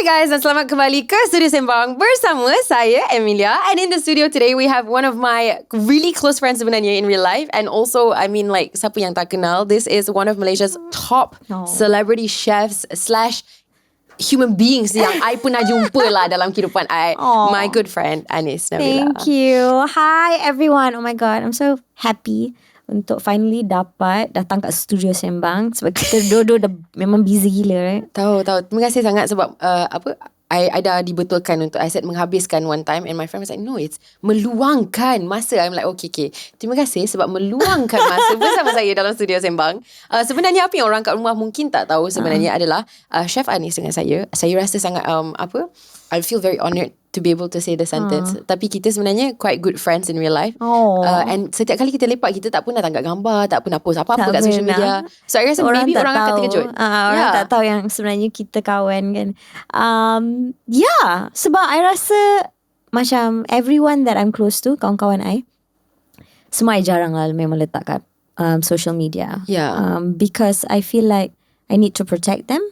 guys, dan selamat kembali ke Studio Sembang bersama saya, Amelia. And in the studio today, we have one of my really close friends sebenarnya in real life. And also, I mean like, siapa yang tak kenal, this is one of Malaysia's top celebrity chefs / human beings yang I pernah jumpa lah dalam kehidupan I. My good friend, Anis Nabilah. Thank you. Hi everyone. Oh my god, I'm so happy untuk finally dapat datang kat studio Sembang sebab kita dua-dua dah memang busy gila, right? Tahu. Terima kasih sangat sebab I dah dibetulkan untuk I said menghabiskan one time, and my friend was like, no, it's meluangkan masa. I'm like, okay. Terima kasih sebab meluangkan masa bersama saya dalam studio Sembang. Sebenarnya apa yang orang kat rumah mungkin tak tahu sebenarnya adalah Chef Anis dengan saya. Saya rasa sangat I feel very honoured to be able to say the sentence. Tapi kita sebenarnya quite good friends in real life. And setiap kali kita lepak, kita tak pernah tangkap gambar, tak pernah post apa-apa kat social media. So I rasa maybe orang akan terkejut. Orang tak tahu yang sebenarnya kita kawan kan. Sebab I rasa macam everyone that I'm close to, kawan-kawan I, semua I jarang lah memang letak kat social media. Because I feel like I need to protect them.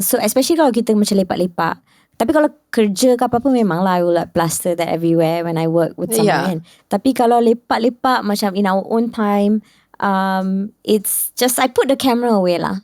So especially kalau kita macam lepak-lepak. Tapi kalau kerja ke apa-apa, memang lah I will like plaster that everywhere when I work with someone. Tapi kalau lepak-lepak macam in our own time, it's just I put the camera away lah.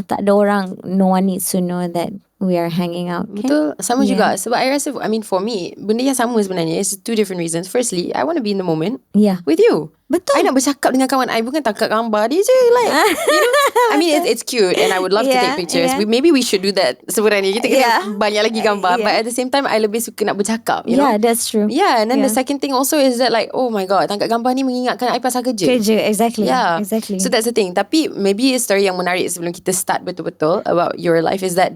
Tak ada orang, no one needs to know that we are hanging out. Betul, sama juga. Sebab I rasa, I mean for me, benda yang sama sebenarnya. It's two different reasons. Firstly, I want to be in the moment with you. Betul. I nak bercakap dengan kawan I, bukan tangkap gambar dia je. Like, you know, I mean it's cute and I would love to take pictures. Maybe we should do that sebenarnya. Kita kena banyak lagi gambar. But at the same time, I lebih suka nak bercakap, you know. That's true. And then the second thing also is that like, oh my god, tangkap gambar ni mengingatkan I pasal kerja. Exactly. Exactly. So that's the thing. Tapi maybe a story yang menarik sebelum kita start betul-betul about your life is that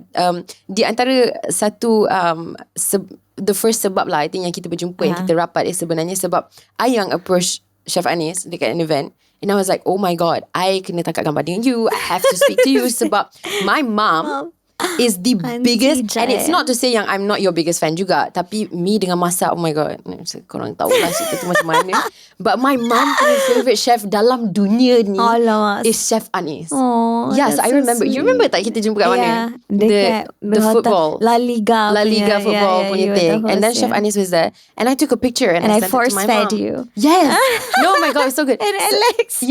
di antara satu the first sebab lah I think yang kita berjumpa, yang kita rapat is sebenarnya sebab I yang approach Chef Anis dekat an event, and I was like, oh my god, I kena tangkap gambar dengan you, I have to speak to you sebab my mom is the biggest, and it's not to say yang I'm not your biggest fan juga, tapi me dengan masak, oh my god, korang tahu lah cerita tu macam mana. But my mom punya favourite chef dalam dunia ni is Chef Anis. So I remember, you remember tak kita jumpa kat mana? Dekat the football La Liga football punya thing, and then Chef Anis was there, and I took a picture and I sent it to my mom. force-fed you. Yes. No, oh my god, it's so good. And Alex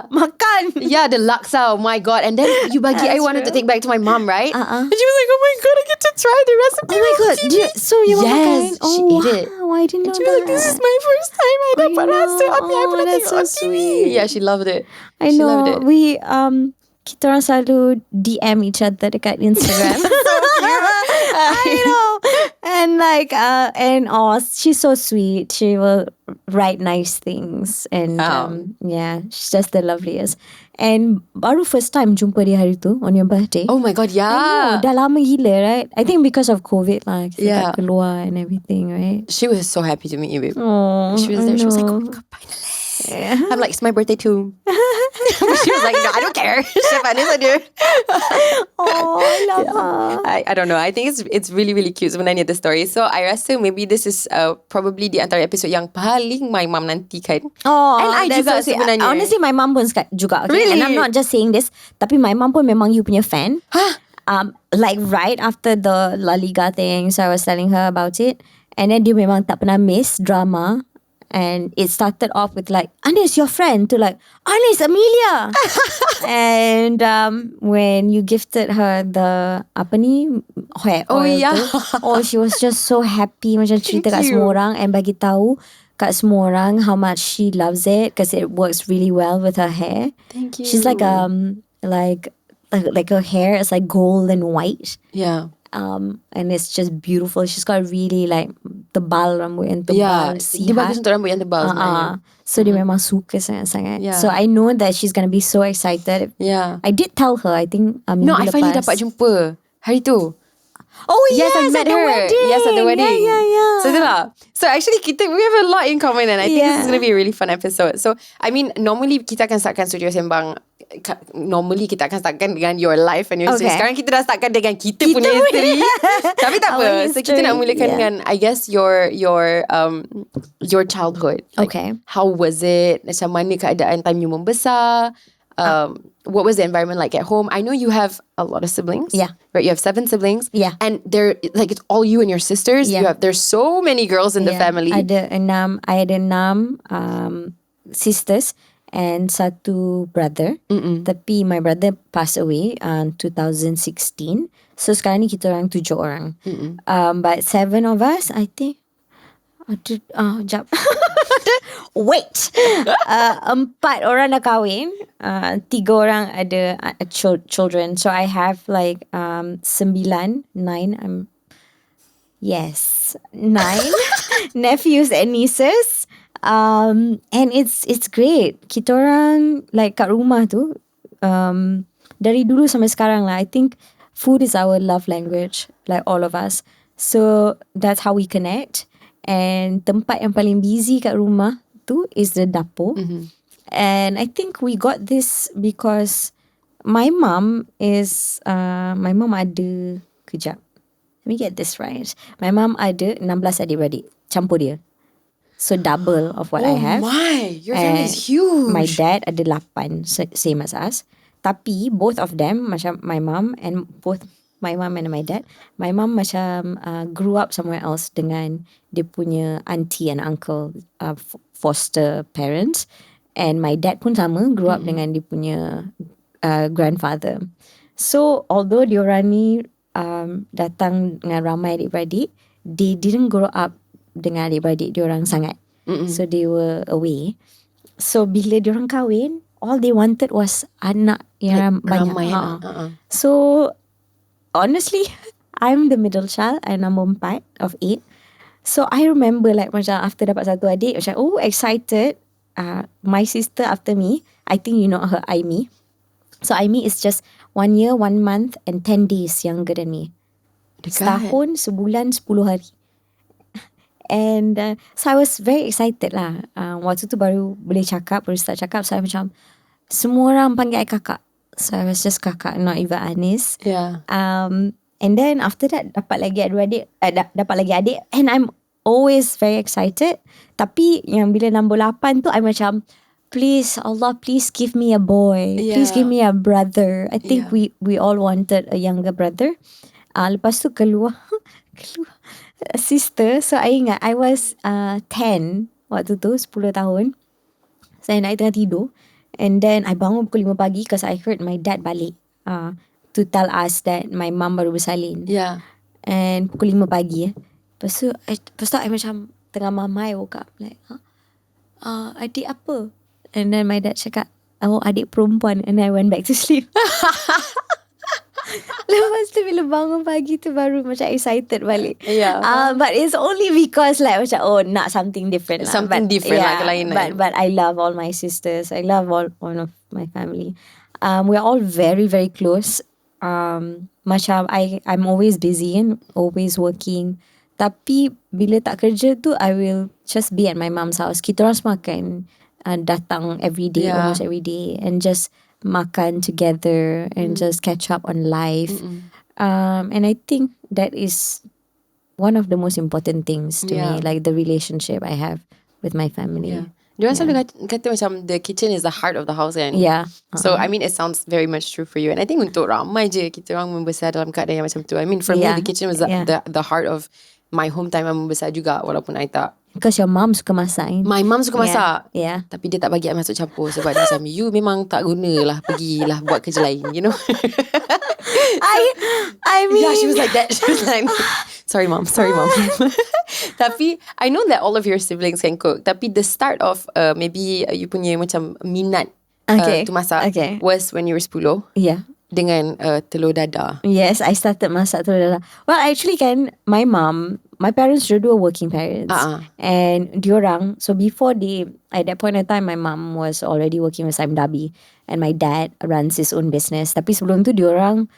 makan. The laksa, oh my god. And then you bagi, I wanted to take back to my mom, right? And she was like, oh my god, I get to try the recipe. Oh my god, so you makan? She ate it. I didn't know And she was like, this is my first time I dapat rasa apa I pernah that's tengok on so TV. sweet. She loved it. I She know. loved it. We kita orang selalu DM each other dekat Instagram. I know. And like she's so sweet. She will write nice things, and she's just the loveliest. And baru first time jumpa dia hari tu on your birthday. Oh my god, I know, dah lama gila, right? I think because of COVID lah, kita tak keluar and everything, right? She was so happy to meet you, babe. She was there. I She was like, oh know. my god, finally. I'm like, it's my birthday too. She was like, no, I don't care. Chef Anis ada. I love her. I don't know. I think it's really really cute sebenarnya the story. So I rasa maybe this is probably di antara episod yang paling my mom nantikan. And I juga sebenarnya. Honestly, my mom pun juga. Okay? Really? And I'm not just saying this, tapi my mom pun memang you punya fan. Like right after the La Liga thing, so I was telling her about it, and then dia memang tak pernah miss drama. And it started off with like, Anis, your friend, to like, Anis, Amelia. And when you gifted her the hair oil tu, she was just so happy, macam cerita kat semua orang and bagi tahu kat semua orang how much she loves it because it works really well with her hair. Thank you. She's like her hair is like gold and white. And it's just beautiful. She's got really like tebal rambut yang tebal, sihat. Dia bagus untuk rambut yang tebal sebenarnya. So dia memang suka sangat-sangat. So I know that she's gonna be so excited. I did tell her, I think no, I finally dapat jumpa hari tu. Oh yes, I met at the her. wedding. Yes, at the wedding. Yeah. So itulah. So actually we have a lot in common, and I think this is going to be a really fun episode. So I mean, normally kita akan startkan Studio Sembang. Normally kita akan startkan dengan your life and your history. Sekarang kita dah startkan dengan kita punya history. Tapi tak apa. So kita nak mulakan dengan I guess your childhood. Like, how was it? Macam mana keadaan time you membesar? what was the environment like at home? I know you have a lot of siblings. Yeah. Right. You have 7 siblings. Yeah. And they're like, it's all you and your sisters. Yeah. There's so many girls in the family. I ada 6 sisters and 1 brother. Tapi my brother passed away 2016. So sekarang ni kita orang 7 orang. But 7 of us, I think. Jap. Wait. 4 orang dah kahwin. 3 orang ada children. So I have like 9. Yes, 9 nephews and nieces. And it's great. Kita orang like kat rumah tu dari dulu sampai sekarang lah. I think food is our love language, like all of us. So that's how we connect. And tempat yang paling busy kat rumah tu is the dapur. And I think we got this because my mom ada, kejap, let me get this right. My mom ada 16 adik-beradik, campur dia. So double of what I have. Oh my, your family is huge. My dad ada 8, same as us. Tapi both of them, macam my mom and my my dad, my mom macam grew up somewhere else dengan dia punya auntie and uncle, foster parents. And my dad pun sama, grew up dengan dia punya grandfather. So although diorang ni datang dengan ramai adik-beradik, they didn't grow up dengan adik-beradik diorang sangat. So they were away. So bila diorang kahwin, all they wanted was anak yang banyak. Ramai. So honestly, I'm the middle child. I'm number 4 of 8. So I remember like macam after dapat 1 adik, macam excited. My sister after me, I think you know her, Aimi. So Aimi is just 1 year, 1 month and 10 days younger than me. Setahun, sebulan, 10 hari. And so I was very excited lah. Waktu tu baru boleh cakap, baru start cakap. So I macam, semua orang panggil I kakak. So I was just kakak, not even Anis. Yeah. And then after that, dapat lagi adik. And I'm always very excited. Tapi yang bila nombor 8 tu, I macam, please, Allah, please give me a boy. Yeah. Please give me a brother. I think we all wanted a younger brother. Lepas tu keluar sister. So I ingat I was 10 waktu tu, 10 tahun. Saya naik tengah tidur. And then I bangun pukul 5 pagi because I heard my dad balik to tell us that my mum baru bersalin. Yeah. And pukul 5 pagi. Lepas tu I macam tengah mamai woke up like, adik apa? And then my dad cakap, adik perempuan. And then I went back to sleep. Lepas tu bila bangun pagi tu baru macam excited balik. Yeah. But it's only because like macam nak something different lah. Something different lah, kelainan. But I love all my sisters. I love all of my family. We're all very, very close. Macam I'm always busy and always working. Tapi bila tak kerja tu, I will just be at my mom's house. Kita orang semua akan datang every day, almost every day, and just makan together and just catch up on life. And I think that is one of the most important things to me, like the relationship I have with my family. Diorang selalu kata macam the kitchen is the heart of the house kan. Yeah. So I mean it sounds very much true for you. And I think untuk ramai je kita orang membesar dalam keadaan yang macam tu. I mean for me the kitchen was the heart of my home time yang membesar juga, walaupun I tak. Because your mom suka masak. My mom suka masak. Yeah. Tapi dia tak bagi I masuk campur sebab dia macam, you memang tak gunalah, pergilah buat kerja lain, you know. I mean, yeah, she was like that. She was like, sorry mom. Tapi I know that all of your siblings can cook. Tapi the start of maybe you punya macam minat to masak was when you were 10. Yeah. Dengan telur dadah. Yes, I started masak telur dadah. Well, actually kan, my parents dua working parents. And diorang, so before at that point in time, my mom was already working with Sunlee. And my dad runs his own business. Tapi sebelum tu diorang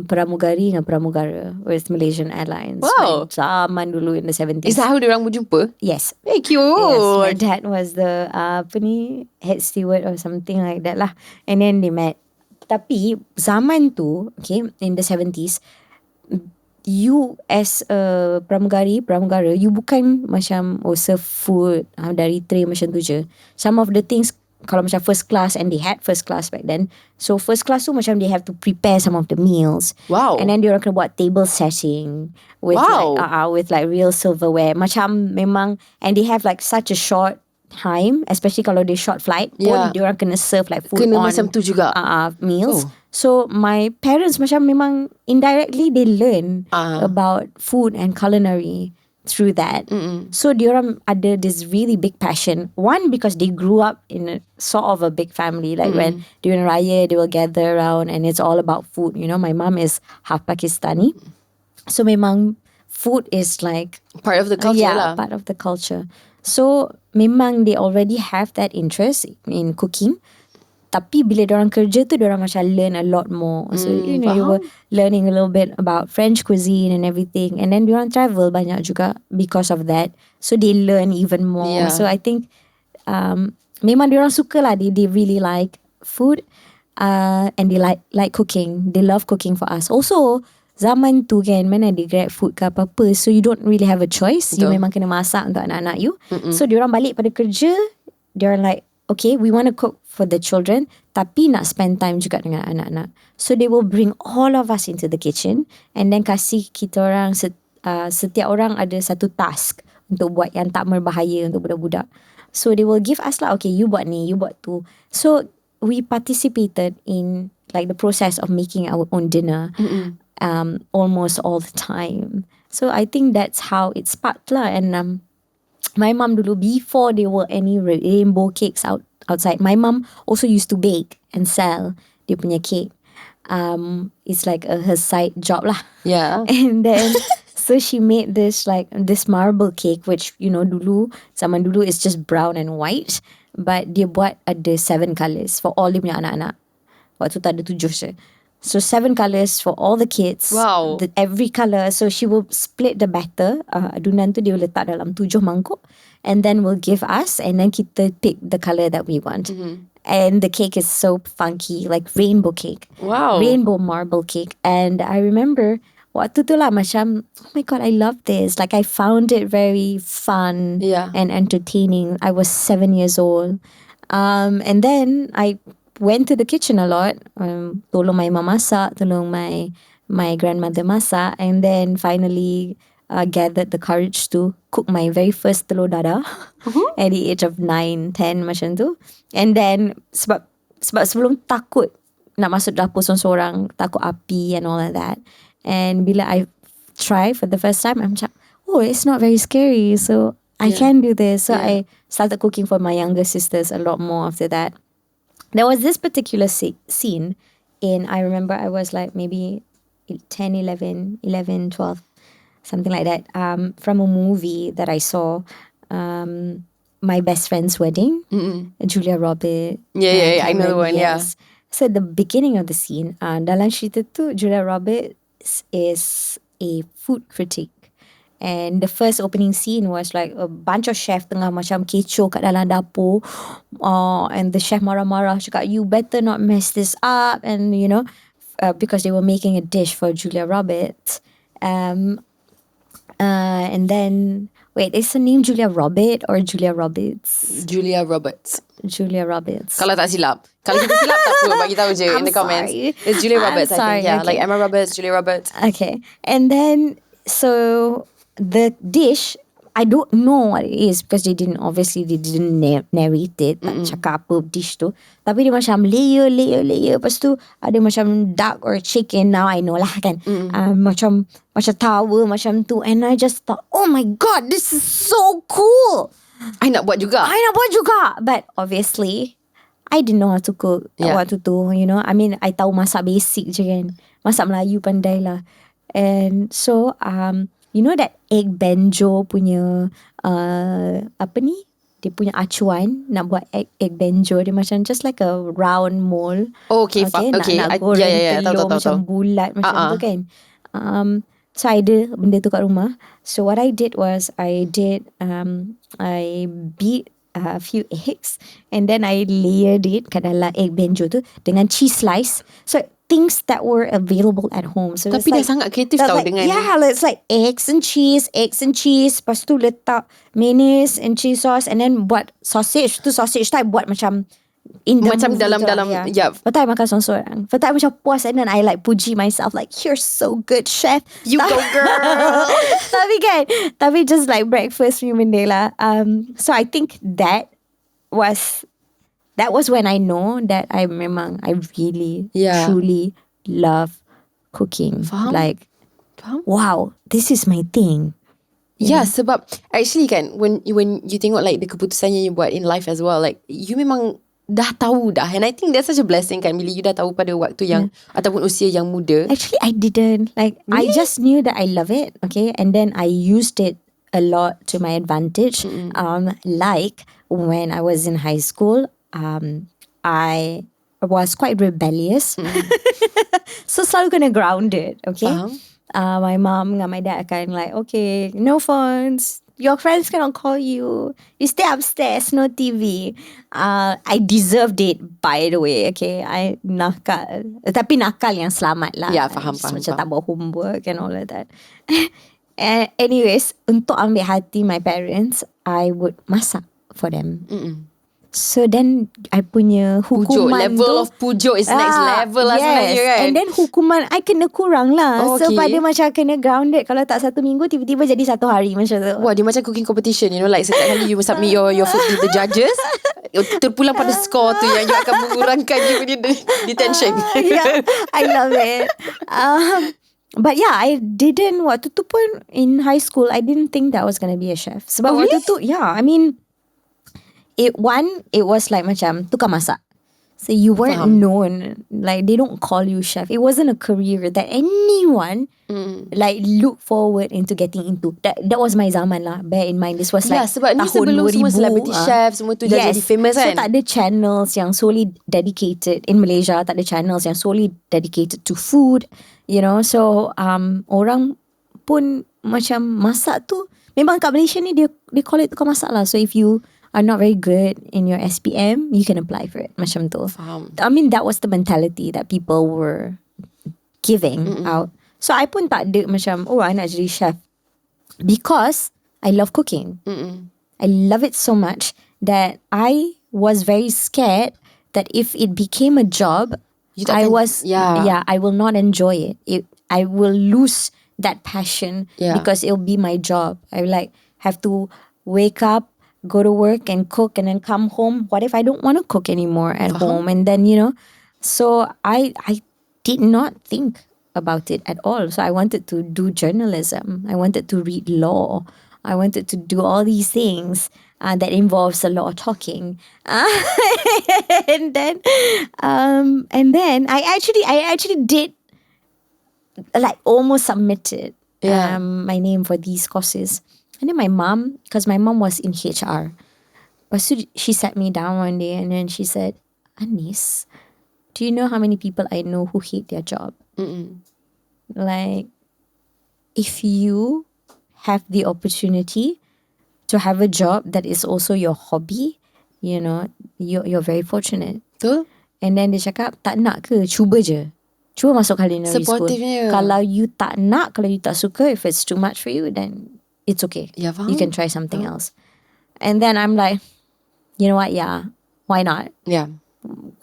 pramugari dengan pramugara with Malaysian Airlines. Wow. Zaman dulu in the 70s. Is that how diorang berjumpa? Yes. Very cute. Yes, my dad was the head steward or something like that lah. And then they met. Tapi zaman tu, okay, in the 70s, you as a pramugara, you bukan macam serve food dari tray macam tu je. Some of the things kalau macam first class, and they had first class back then. So first class tu macam they have to prepare some of the meals. Wow. And then diorang kena buat table setting with with like real silverware. Macam memang, and they have like such a short time, especially kalau they short flight. Pun diorang kena serve like food kena on macam tu juga. Meals. So my parents macam memang indirectly they learn about food and culinary through that. So diorang ada this really big passion. One, because they grew up in a sort of a big family. Like when during Raya, they will gather around and it's all about food. You know, my mom is half Pakistani. So memang food is like part of the culture lah. Part of the culture. So memang they already have that interest in cooking. Tapi bila diorang kerja tu, diorang macam learn a lot more. So you know, you were learning a little bit about French cuisine and everything. And then diorang travel banyak juga because of that. So they learn even more. So I think memang diorang suka lah. They really like food. And they like cooking. They love cooking for us. Also, zaman tu kan, mana ada grab food ke apa-apa. So you don't really have a choice. You memang kena masak untuk anak-anak you. So diorang balik pada kerja, diorang like, okay, we want to cook for the children, tapi nak spend time juga dengan anak-anak. So they will bring all of us into the kitchen and then kasih kita orang, setiap orang ada satu task untuk buat yang tak berbahaya untuk budak-budak. So they will give us lah, okay, you buat ni, you buat tu. So we participated in like the process of making our own dinner almost all the time. So I think that's how it sparked lah. And my mom dulu, before there were any rainbow cakes outside, my mom also used to bake and sell dia punya cake. It's like her side job lah. Yeah. And then so she made this marble cake, which you know zaman dulu is just brown and white, but dia buat ada 7 colours for all dia punya anak-anak. Waktu tu ada 7 je. So 7 colours for all the kids. Wow. Every colour. So she will split the batter. Adunan tu dia letak dalam 7 mangkuk. And then will give us. And then kita pick the colour that we want. And the cake is so funky. Like rainbow cake. Wow. Rainbow marble cake. And I remember waktu tu lah macam, oh my God, I love this. Like I found it very fun and entertaining. I was 7 years old. And then I went to the kitchen a lot. Tolong my mama masak, tolong my grandmother masak, and then finally gathered the courage to cook my very first telur dadah at the age of 9, 10 macam tu. And then sebab sebelum takut nak masuk dapur seorang-seorang, takut api and all of that. And bila I try for the first time, I'm like, oh, it's not very scary, so I can do this. So I started cooking for my younger sisters a lot more after that. There was this particular scene I remember I was like maybe 10, 11, 12, something like that, from a movie that I saw, My Best Friend's Wedding, Julia Roberts. Yeah, I know the one, yes. So the beginning of the scene, dalam cerita tu, Julia Roberts is a food critic. And the first opening scene was like a bunch of chef tengah macam kecoh kat dalam dapur. And the chef marah-marah cakap, you better not mess this up. And you know, because they were making a dish for Julia Roberts. And then, wait, is the name Julia Roberts or Julia Roberts? Julia Roberts. Julia Roberts. Kalau tak silap. Kalau kita silap tak apa, bagi tahu je in the comments. It's Julia Roberts, I think. Yeah, okay. Like Emma Roberts, Julia Roberts. Okay. And then, so the dish, I don't know what it is because they didn't narrate it, cakap apa dish tu. Tapi dia macam layer. Lepas tu ada macam duck or chicken. Now I know lah kan. Macam tower macam tu. And I just thought, oh my God, this is so cool. I nak buat juga. But obviously, I didn't know how to cook waktu tu. You know, I mean, I tahu masak basic je kan. Masak Melayu pandai lah. And so, you know that 𝙁𝙊𝙇𝙊𝙁 punya apa ni? Dia punya acuan nak buat 𝙁𝙊𝙇𝙊𝙁. Dia macam just like a round mole. Oh, okay. Nak goreng telur macam bulat macam tu kan. So I ada benda tu kat rumah. So what I did was I beat a few eggs and then I layered it kat dalam 𝙁𝙊𝙇𝙊𝙁 tu dengan cheese slice. So things that were available at home. So tapi dah sangat kreatif tau like, dengan it's like eggs and cheese. Lepas tu letak mayonnaise and cheese sauce and then buat sausage. Tu sausage type buat macam in the macam movie dalam Lepas tu I makan seorang-seorang. Lepas tu I macam puas, and then I like puji myself like, you're so good, chef. You go girl. Tapi just like breakfast punya benda lah. So I think that was when I know that I really truly love cooking. Faham? Like, wow, this is my thing. Yeah, sebab actually kan, when you tengok like the keputusan yang you buat in life as well, like you memang dah tahu dah, and I think that's such a blessing kan, bila you dah tahu pada waktu yang ataupun usia yang muda. Actually, I didn't. Like, really? I just knew that I love it, okay, and then I used it a lot to my advantage. Like when I was in high school, I was quite rebellious. So selalu kena grounded, okay. My mom and my dad akan like, okay, no phones, your friends cannot call you, you stay upstairs, no TV. I deserved it, by the way, okay. I nakal, tapi nakal yang selamat lah. Yeah, faham. Macam tak buat homework and all of that. Anyways, untuk ambil hati my parents, I would masak for them. So then I punya hukuman level of pujuk is next level lah sebenarnya kan. And then hukuman I kena kurang lah. Okay. So pada macam kena grounded. Kalau tak 1 minggu, tiba-tiba jadi 1 hari macam tu. Wah, dia macam cooking competition, you know, like setiap kali you submit your food to the judges, terpulang pada score tu yang you akan mengurangkan you punya detention. Yeah, I love it. But yeah, I didn't, waktu tu pun in high school, I didn't think that I was going to be a chef. Sebab waktu tu, I mean, it was like macam tukang masak. So you weren't known, like they don't call you chef. It wasn't a career that anyone like look forward into getting into. That was my zaman lah. Bear in mind, this was like sebab ni tahun sebelum 2000, semua celebrity chef semua tu dah jadi famous kan. So tak ada channels yang solely dedicated in Malaysia. Tak ada channels yang solely dedicated to food, you know. So orang pun macam masak tu, memang kat Malaysia ni they call it tukang masak lah. So if you are not very good in your SPM, you can apply for it. Macam tu. I mean, that was the mentality that people were giving out. So I pun tak ada macam, I nak jadi chef, because I love cooking. I love it so much that I was very scared that if it became a job, I will not enjoy it. I will lose that passion because it'll be my job. I will like have to wake up, go to work and cook, and then come home. What if I don't want to cook anymore at home? And then, you know, so I did not think about it at all. So I wanted to do journalism. I wanted to read law. I wanted to do all these things that involves a lot of talking. And then I actually did like almost submitted my name for these courses. And then my mom, because my mom was in HR, so she sat me down one day and then she said, Anis, do you know how many people I know who hate their job? Like, if you have the opportunity to have a job that is also your hobby, you know, you're very fortunate. Betul. And then dia cakap, tak nak ke? Cuba je. Cuba masuk culinary school. Kalau you tak nak, kalau you tak suka, if it's too much for you, then it's okay. You can try something else. And then I'm like, you know what? Yeah, why not? Yeah.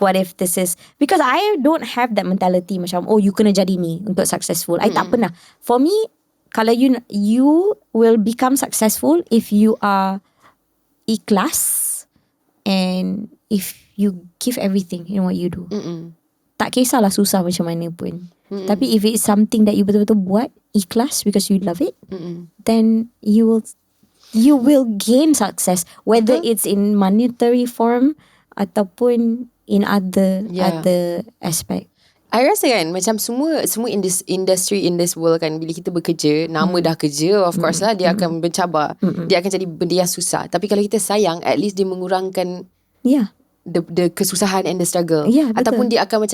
What if this is, because I don't have that mentality macam, you kena jadi ni untuk successful. I tak pernah. For me, kalau you will become successful if you are ikhlas and if you give everything in what you do. Tak kisahlah susah macam mana pun. Tapi if it's something that you betul-betul buat ikhlas because you love it, then you will gain success, whether it's in monetary form ataupun in other aspect. I rasa kan macam semua in this industry, in this world kan, bila kita bekerja, nama dah kerja, of course lah dia akan bercabar, dia akan jadi benda yang susah. Tapi kalau kita sayang, at least dia mengurangkan the kesusahan and the struggle. Ataupun dia akan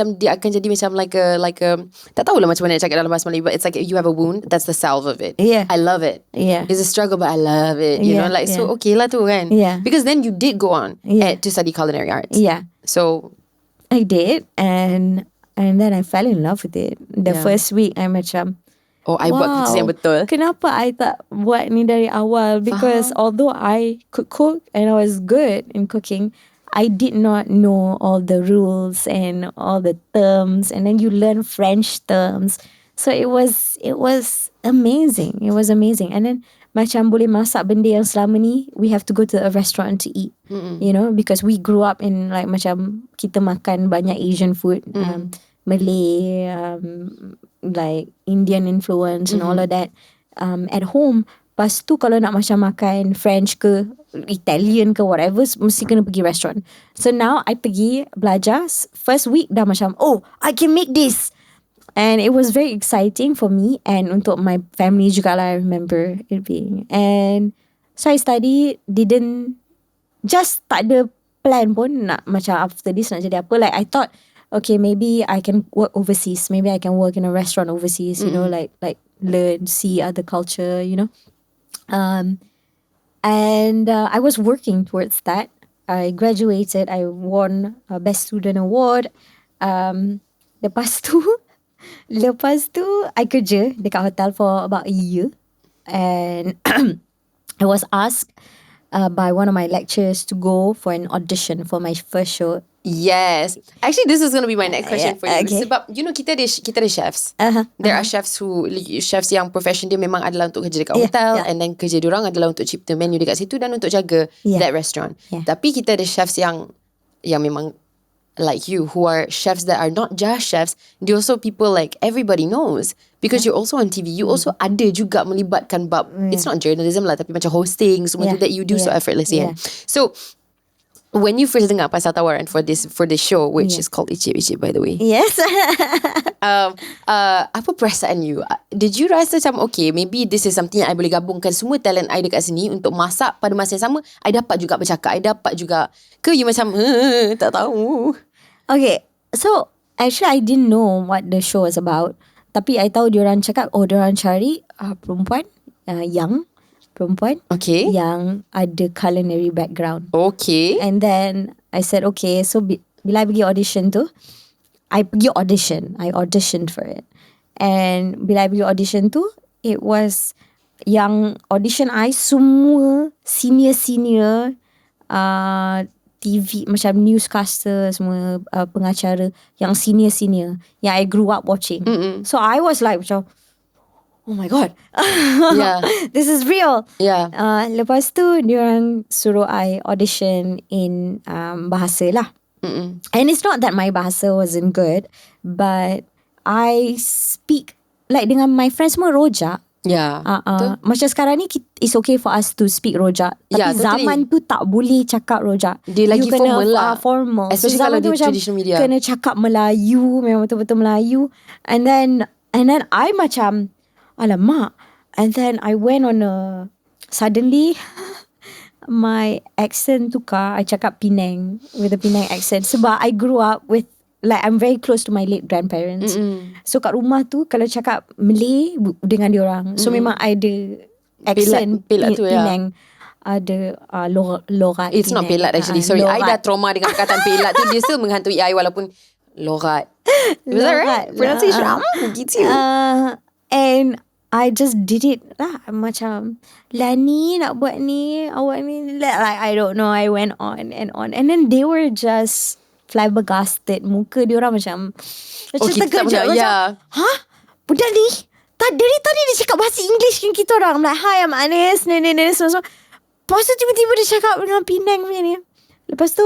jadi macam like a tak tahulah macam mana nak cakap dalam bahasa Melayu, but it's like you have a wound, that's the salve of it. I love it. It's a struggle, but I love it. You know, like so okay lah tu kan. Because then you did go on to study culinary arts. So I did, and then I fell in love with it. The first week I macam, I buat keputusan yang betul. Kenapa I tak buat ni dari awal? Because although I could cook and I was good in cooking, I did not know all the rules and all the terms, and then you learn French terms. So it was amazing. It was amazing. And then macam boleh masak benda yang selama ni we have to go to a restaurant to eat. You know, because we grew up in like macam kita makan banyak Asian food, Malay, like Indian influence and all of that at home. Lepas tu kalau nak macam makan French ke Italian ke whatever, mesti kena pergi restaurant. So now I pergi belajar, first week dah macam, oh, I can make this. And it was very exciting for me and untuk my family juga lah, I remember it being. And so I studied, just tak ada plan pun nak macam after this nak jadi apa. Like I thought, okay, maybe I can work overseas. Maybe I can work in a restaurant overseas, you know, like learn, see other culture, you know. And I was working towards that. I graduated. I won a Best Student Award. Lepas tu I kerja dekat hotel for about a year. And I was asked by one of my lecturers to go for an audition for my first show. Yes. Actually, this is going to be my next question for you. Okay. Sebab, you know, kita ada chefs. There are chefs yang profession dia memang adalah untuk kerja dekat hotel. And then kerja diorang adalah untuk cipta menu dekat situ dan untuk jaga that restaurant. Tapi kita ada chefs yang memang like you, who are chefs that are not just chefs. They also people like everybody knows. Because you're also on TV. You also ada juga melibatkan bab, it's not journalism lah, tapi macam hosting, semua tu that you do so effortlessly. So, when you first dengar pasal tawaran for this show, which is called 𝙁𝙃𝙄𝙎, by the way. Yes. Apa perasaan you? Did you rasa macam, okay, maybe this is something I boleh gabungkan semua talent I dekat sini untuk masak pada masa yang sama, I dapat juga bercakap, I dapat juga, ke you macam, tak tahu? Okay, so actually I didn't know what the show was about. Tapi I tahu diorang cakap, diorang cari perempuan young, perempuan yang ada culinary background. Okay. And then I said, okay, so bila I pergi audition tu, I auditioned for it. And bila I pergi audition tu, it was yang audition I semua senior TV macam newscaster, semua pengacara yang senior yang I grew up watching. So I was like macam, oh my god, this is real. Lepas tu diorang suruh I audition in bahasa lah. And it's not that my bahasa wasn't good, but I speak like dengan my friends semua rojak. Macam sekarang ni it's okay for us to speak rojak. Tapi zaman tu tak boleh cakap rojak. Dia lagi formal lah. Formal. Especially kalau di traditional media. Kena cakap Melayu, memang betul-betul Melayu. And then I macam, alamak. And then I went on suddenly my accent tukar. I cakap Penang with a Penang accent. Sebab I grew up with, like I'm very close to my late grandparents. So kat rumah tu kalau cakap Malay dengan diorang, so memang I ada accent Pelat tu Penang. Ada lorat. It's not pelat actually. Sorry, I dah trauma dengan perkataan pelat tu. Dia still menghantui I walaupun lorat. Was that right? Pronunciation gitu. And I just did it lah. Macam Lani nak buat ni, awak ni, like I don't know. I went on. And then they were just flabbergasted. Muka diorang macam terkejut. Macam, budak ni dari tadi dia cakap bahasa English dengan kita orang. I'm like, hi, I'm Anis, ni semua. Lepas tu tiba-tiba dia cakap dengan Penang macam ni. Lepas tu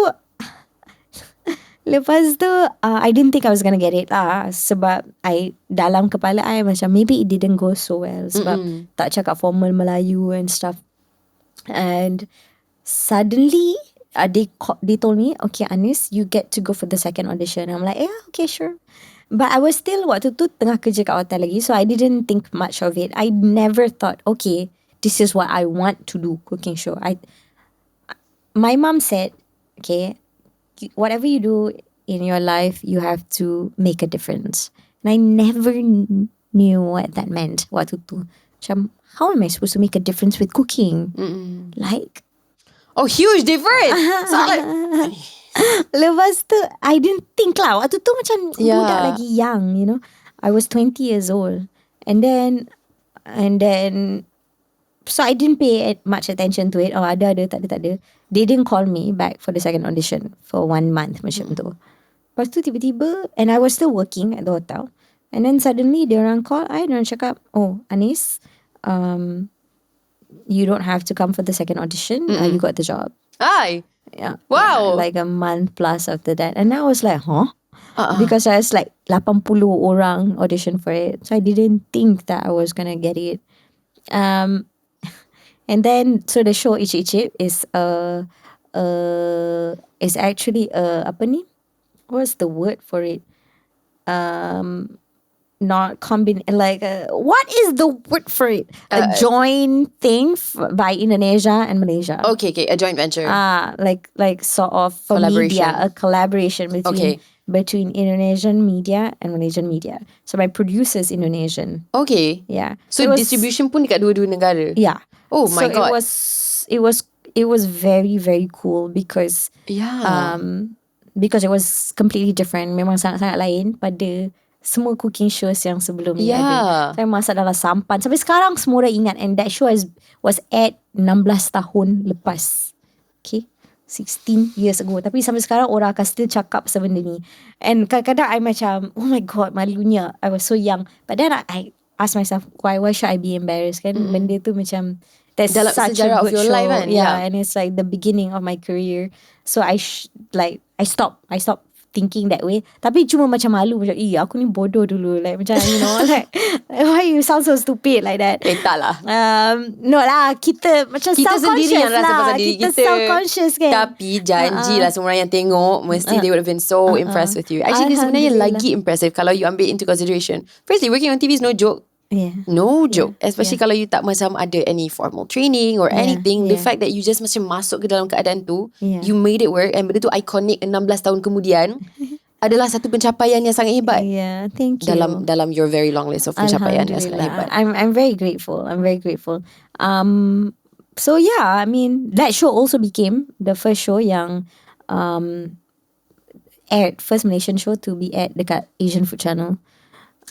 I didn't think I was gonna get it lah. Sebab dalam kepala I macam maybe it didn't go so well. Sebab tak cakap formal Melayu and stuff. And suddenly they told me, okay Anis, you get to go for the second audition. I'm like, yeah, okay, sure. But I was still waktu tu tengah kerja kat hotel lagi, so I didn't think much of it. I never thought, okay, this is what I want to do, cooking show. My mom said, okay, whatever you do in your life, you have to make a difference. And I never knew what that meant waktu tu. Macam, how am I supposed to make a difference with cooking? Like, huge difference. So like, lepas tu I didn't think lah. Waktu tu macam budak lagi young, you know. I was 20 years old. And then So I didn't pay much attention to it. Oh, ada, tak ada. They didn't call me back for the second audition for 1 month macam tu. Lepas tu tiba-tiba, and I was still working at the hotel. And then suddenly diorang call I, diorang cakap, oh Anis, you don't have to come for the second audition. You got the job. Ay. Yeah. Wow. Yeah, like a month plus after that. And I was like, huh? Because I was like 80 orang audition for it. So I didn't think that I was gonna get it. And then so the show 𝙁𝙃𝙄𝙎 is actually apa ni? What's the word for it? Not like what is the word for it? A joint thing by Indonesia and Malaysia. Okay, a joint venture. Like sort of for media, a collaboration between Indonesian media and Malaysian media. So my producer's Indonesian. Okay. Yeah. So distribution pun dekat dua-dua negara. Yeah. Oh my god. It was very, very cool because because it was completely different. Memang sangat-sangat lain pada semua cooking shows yang sebelum ni ada. Saya masak dalam sampan. Sampai sekarang semua orang ingat. And that show was aired 16 tahun lepas. Okay, 16 years ago. Tapi sampai sekarang orang akan still cakap pasal benda ni. And kadang-kadang I macam, oh my god, malunya. I was so young. But then I ask myself, why should I be embarrassed? Kan benda tu macam, that's dalam such a sejarah good of your show. life kan? Yeah, and it's like the beginning of my career. So I stopped thinking that way. Tapi cuma macam malu, macam aku ni bodoh dulu, like macam like why you sound so stupid like that. Tak lah. No lah, kita macam kita sendiri yang rasa pasal diri kita. Kita self-conscious kan. Tapi janjilah semua orang yang tengok mesti they would have been so impressed with you. Actually sebenarnya lagi impressive kalau you ambil into consideration. Firstly, working on TV is no joke. Yeah. No joke. Especially kalau you tak macam ada any formal training or anything. The fact that you just macam masuk ke dalam keadaan tu, you made it work, and benda tu iconic 16 tahun kemudian adalah satu pencapaian yang sangat hebat. Yeah, thank you. Dalam your very long list of pencapaian yang sangat hebat. I'm very grateful. So yeah, I mean that show also became the first show yang aired, first Malaysian show to be aired dekat Asian Food Channel.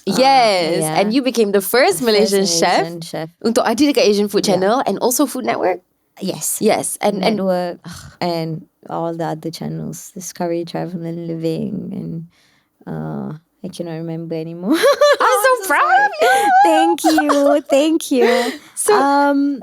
Yes, and you became the first Malaysian chef untuk ada dekat Asian Food Channel and also Food Network. Yes, and Network and all the other channels, Discovery, Travel and Living, and I cannot remember anymore. I'm so proud of you. Thank you. So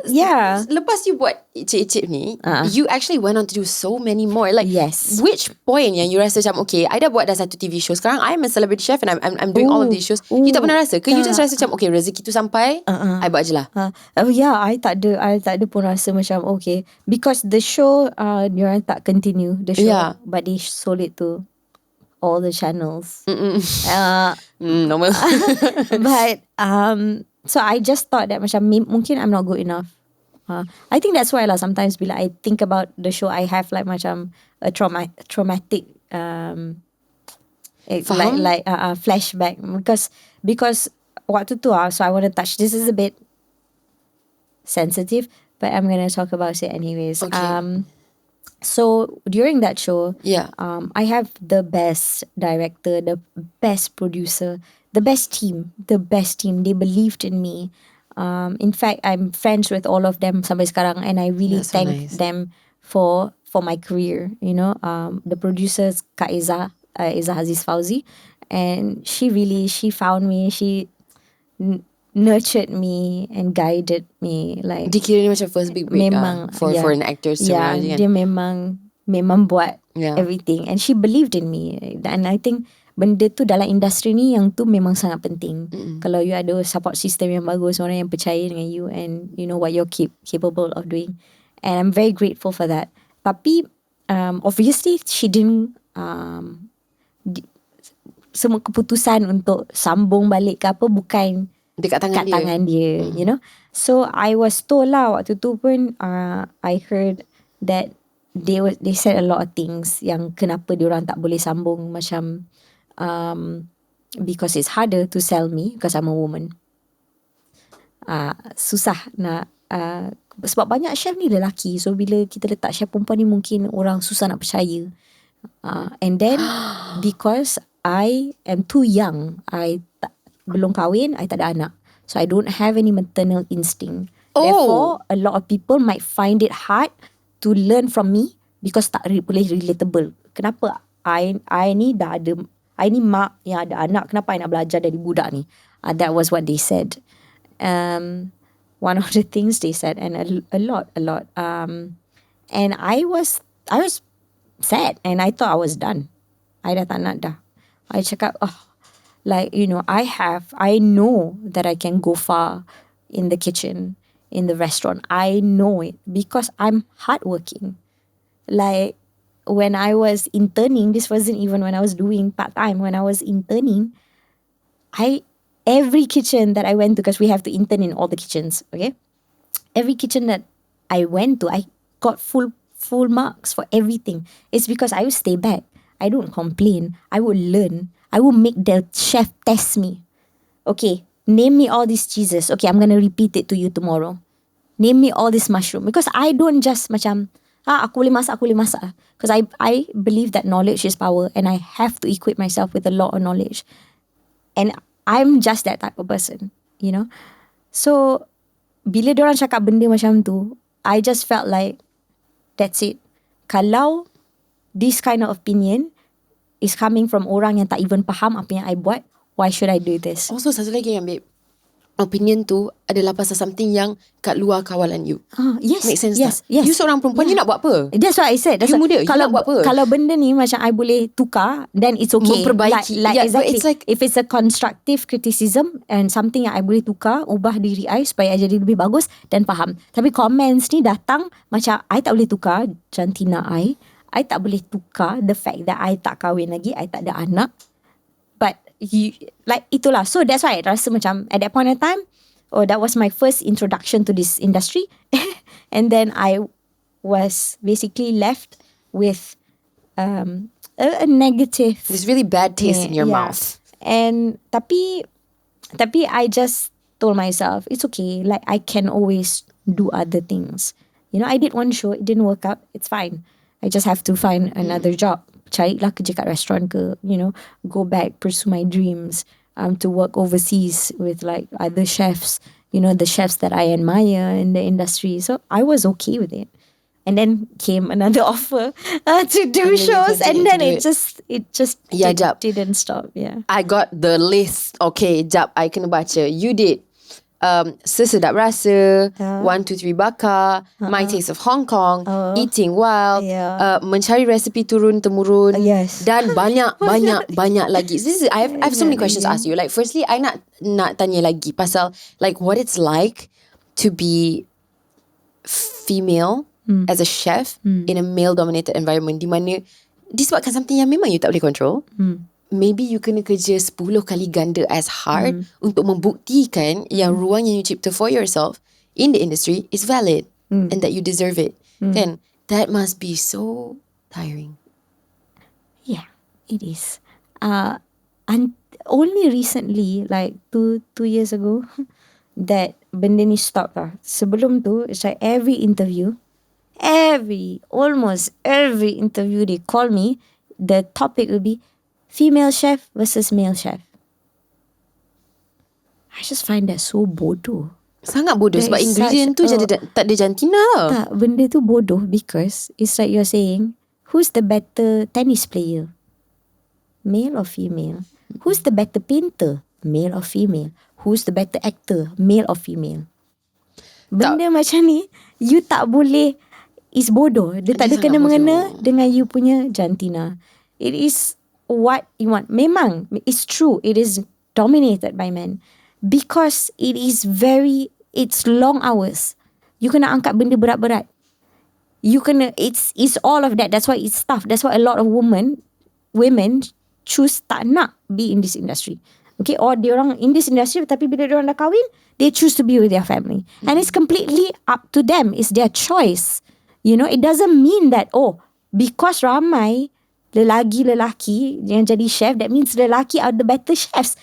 yeah, lepas you buat 𝙁𝙃𝙄𝙎 ni, you actually went on to do so many more. Like, yes. Which point yang you rasa macam, okay, I dah buat dah satu TV show, sekarang I'm a celebrity chef and I'm doing all of these shows. You tak pernah rasa ke? You just rasa macam, okay, rezeki tu sampai, I buat je lah. I tak ada pun rasa macam okay, because the show diorang tak continue the show, but they sold it to all the channels. Normal. But so I just thought that macam mungkin I'm not good enough. I think that's why lah sometimes bila I think about the show, I have like macam a traumatic flashback because waktu tu so I want to touch, this is a bit sensitive, but I'm gonna talk about it anyways. Okay. So during that show, I have the best director, the best producer, the best team. They believed in me. In fact, I'm friends with all of them sampai sekarang, and I really thank them for my career. You know, the producers 𝘾𝙄𝙎, 𝘾𝙍𝙎, and she found me. She nurtured me and guided me. Like dikira ni macam first big break for an actor. Dia memang buat everything, and she believed in me. And I think benda tu dalam industri ni yang tu memang sangat penting. Kalau you ada support system yang bagus, orang yang percaya dengan you and you know what you're capable of doing, and I'm very grateful for that. Tapi obviously she didn't semua keputusan untuk sambung balik ke apa bukan dekat tangan dia. You know, so I was told lah waktu tu pun I heard that they said a lot of things yang kenapa diorang tak boleh sambung, macam because it's harder to sell me because I'm a woman. Susah nak sebab banyak chef ni lelaki, so bila kita letak chef perempuan ni mungkin orang susah nak percaya. And then because I am too young, I belum kahwin, I tak ada anak, so I don't have any maternal instinct. Therefore, a lot of people might find it hard to learn from me because tak boleh relatable. Kenapa I ni dah ada, I ni mak yang ada anak, kenapa I nak belajar dari budak ni? That was what they said. One of the things they said, and a lot. And I was sad, and I thought I was done. I dah tak nak dah. I cakap, like, you know, I know that I can go far in the kitchen, in the restaurant. I know it because I'm hardworking. Like, when I was interning, this wasn't even when I was doing part-time. When I was interning, every kitchen that I went to, because we have to intern in all the kitchens, okay? Every kitchen that I went to, I got full marks for everything. It's because I would stay back. I don't complain. I would learn. I would make the chef test me. Okay, name me all these cheeses. Okay, I'm going to repeat it to you tomorrow. Name me all this mushroom. Because I don't just macam, aku boleh masak. Because I believe that knowledge is power, and I have to equip myself with a lot of knowledge. And I'm just that type of person, you know. So, bila diorang cakap benda macam tu, I just felt like, that's it. Kalau this kind of opinion is coming from orang yang tak even faham apa yang I buat, why should I do this? Also, satu lagi yang babe, opinion tu adalah pasal something yang kat luar kawalan you. Yes. Make sense yes, tak? You seorang perempuan, you nak buat apa? That's what I said. You muda, you nak buat apa? Kalau benda ni macam I boleh tukar, then it's okay. Memperbaiki. Like exactly. It's like, if it's a constructive criticism and something yang I boleh tukar, ubah diri I supaya I jadi lebih bagus, then faham. Tapi comments ni datang macam I tak boleh tukar jantina I tak boleh tukar the fact that I tak kahwin lagi, I tak ada anak. But like itulah. So that's why I rasa macam at that point in time, that was my first introduction to this industry. And then I was basically left with a negative, this really bad taste in your mouth. And tapi I just told myself, it's okay, like I can always do other things. You know, I did one show, it didn't work out, it's fine. I just have to find another job. Carilah kerja kat restaurant ke, you know, go back, pursue my dreams, to work overseas with like other chefs, you know, the chefs that I admire in the industry. So I was okay with it. And then came another offer to do shows, and then it just didn't stop. Yeah. I got the list. Okay, jap, I kena baca. You did Sesedap Rasa, 1, 2, 3 Bakar, My Taste of Hong Kong, Eating Wild, mencari resepi turun-temurun, dan banyak lagi. I have so many questions to ask you. Like, firstly, I nak tanya lagi pasal like what it's like to be female as a chef in a male-dominated environment, di mana disebabkan something yang memang you tak boleh control. Maybe you kena kerja 10 kali ganda as hard untuk membuktikan yang ruang yang you cipta for yourself in the industry is valid and that you deserve it. Kan? That must be so tiring. Yeah, it is. And only recently, like 2 years ago, that benda ni stop lah. Sebelum tu, it's like almost every interview they call me, the topic will be female chef versus male chef. I just find that so bodoh. Sangat bodoh. Sebab ingredient tu tak ada jantina lah. Tak, benda tu bodoh because it's like you're saying, who's the better tennis player? Male or female? Who's the better painter? Male or female? Who's the better actor? Male or female? Benda macam ni, you tak boleh, is bodoh. Dia tak ada kena-mengena dengan you punya jantina. It is what you want. Memang, it's true, it is dominated by men because it's long hours. You kena angkat benda berat-berat. It's all of that. That's why it's tough. That's why a lot of women choose tak nak be in this industry. Okay, or diorang in this industry tapi bila diorang dah kahwin, they choose to be with their family. And it's completely up to them. It's their choice. You know, it doesn't mean that, because ramai lelaki yang jadi chef, that means lelaki are the better chefs.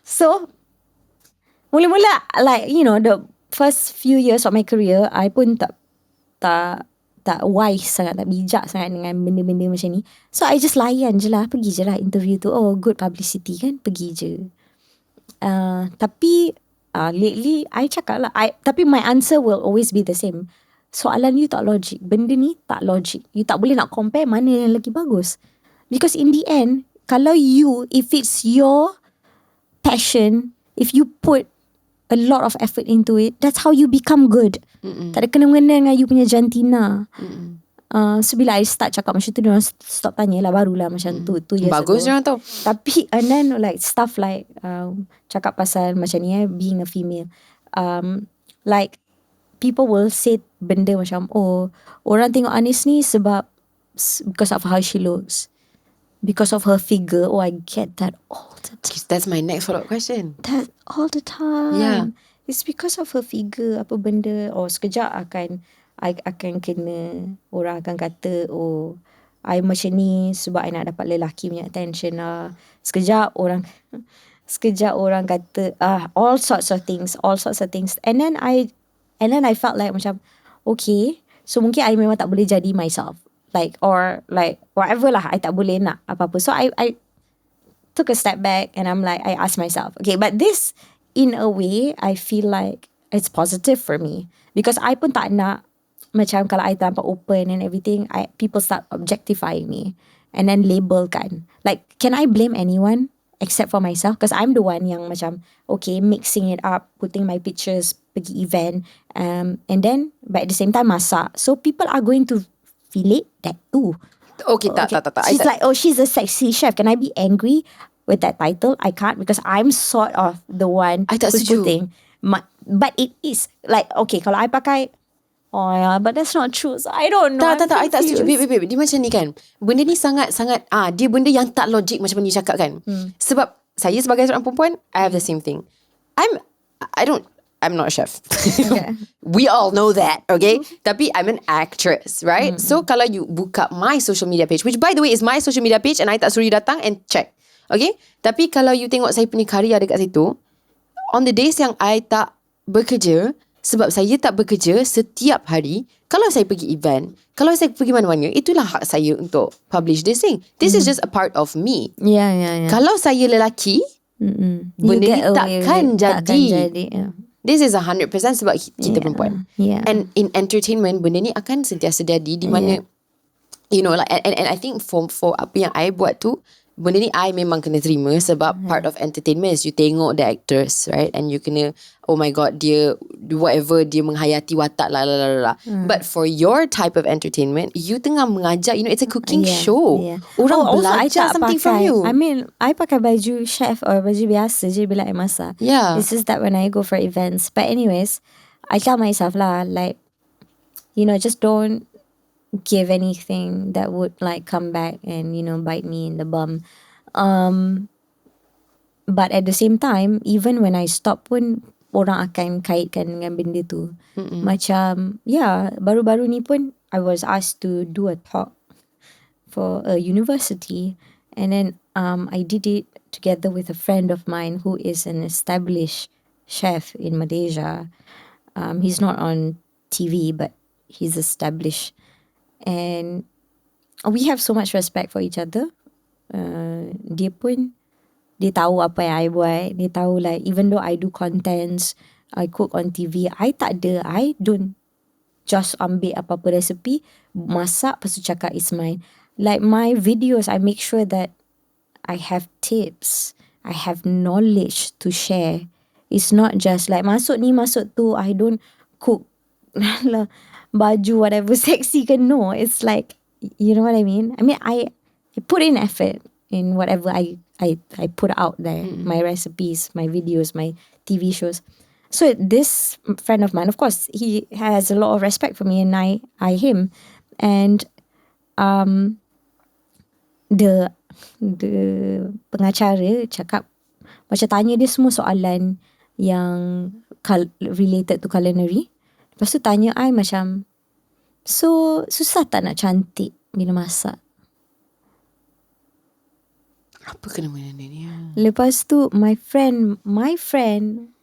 So mula-mula, like, you know, the first few years of my career, I pun tak wise sangat, tak bijak sangat dengan benda-benda macam ni. So I just layan je lah, pergi je lah interview tu. Good publicity kan, pergi je. Tapi lately I cakap lah, tapi my answer will always be the same. Soalan you tak logik, benda ni tak logik. You tak boleh nak compare mana yang lagi bagus. Because in the end, kalau you, if it's your passion, if you put a lot of effort into it, that's how you become good. Tak ada kena-mengena dengan you punya jantina. So bila I start cakap macam tu, diorang stop tanya lah, barulah macam tu years bagus ago. diorang tahu. Tapi and then like stuff like cakap pasal macam ni being a female, like people will say benda macam, oh, orang tengok Anis ni sebab because of how she looks, because of her figure. Oh, I get that all the time. That's my next follow-up question. That all the time. Yeah. It's because of her figure, apa benda. Oh, sekejap I akan kena, orang akan kata, oh, I macam ni sebab I nak dapat lelaki punya attention lah. Sekejap orang kata all sorts of things. And then I felt like macam, okay, so mungkin I memang tak boleh jadi myself, like, or like whatever lah, I tak boleh nak apa-apa. So I took a step back and I'm like, I asked myself, okay, but this in a way I feel like it's positive for me, because I pun tak nak macam kalau I terlampau open and everything, people start objectifying me and then label kan. Like, can I blame anyone except for myself? Because I'm the one yang macam, okay, mixing it up, putting my pictures, pergi event, and then but at the same time masak. So people are going to feel it that too. Okay, tak. She's like, oh, she's a sexy chef. Can I be angry with that title? I can't, because I'm sort of the one I tak who's setuju. putting. But it is like, okay, kalau I pakai, oh yeah, but that's not true. So I don't know. Tak, I tak setuju. Babe, dia macam ni kan. Benda ni sangat-sangat, dia benda yang tak logik macam mana you cakap kan. Sebab saya sebagai seorang perempuan, I have the same thing. I'm not a chef. Okay. We all know that, okay? Tapi I'm an actress, right? So kalau you buka my social media page, which by the way is my social media page, and I tak suruh you datang and check, okay? Tapi kalau you tengok saya punya karya dekat situ, on the days yang I tak bekerja, sebab saya tak bekerja setiap hari, kalau saya pergi event, kalau saya pergi mana-mana, itulah hak saya untuk publish this thing. This is just a part of me. Yeah. Kalau saya lelaki, benda ni takkan jadi. Yeah. This is 100% sebab kita perempuan. Yeah. And in entertainment, benda ni akan sentiasa jadi di mana, you know, like, and I think for apa yang I buat tu, benda ni I memang kena terima sebab part of entertainment is you tengok the actors, right? And you kena, oh my god, dia whatever, dia menghayati watak lah. But for your type of entertainment, you tengah mengajar, you know, it's a cooking show. Orang belajar something from you. I mean, I pakai baju chef or baju biasa je bila I masak. Yeah. It's just that when I go for events. But anyways, I tell myself lah, like, you know, just don't give anything that would like come back and, you know, bite me in the bum. But at the same time, even when I stop pun, orang akan kaitkan dengan benda tu. Macam, baru-baru ni pun I was asked to do a talk for a university, and then I did it together with a friend of mine who is an established chef in Malaysia. He's not on TV, but he's established. And we have so much respect for each other. Dia tahu apa yang I buat. Dia tahu like, even though I do contents, I cook on TV, I don't just ambil apa-apa resipi, masak, lepas tu cakap it's mine. Like my videos, I make sure that I have tips, I have knowledge to share. It's not just like masuk ni, masuk tu. I don't cook baju whatever sexy kan. No, it's like, you know what I mean? I mean, I put in effort in whatever I put out there. My recipes, my videos, my TV shows. So this friend of mine, of course, he has a lot of respect for me, and I him. And the pengacara cakap, macam tanya dia semua soalan yang related to culinary. Lepas tu tanya I macam, so susah tak nak cantik bila masak? Apa kena benda ni? Lepas tu my friend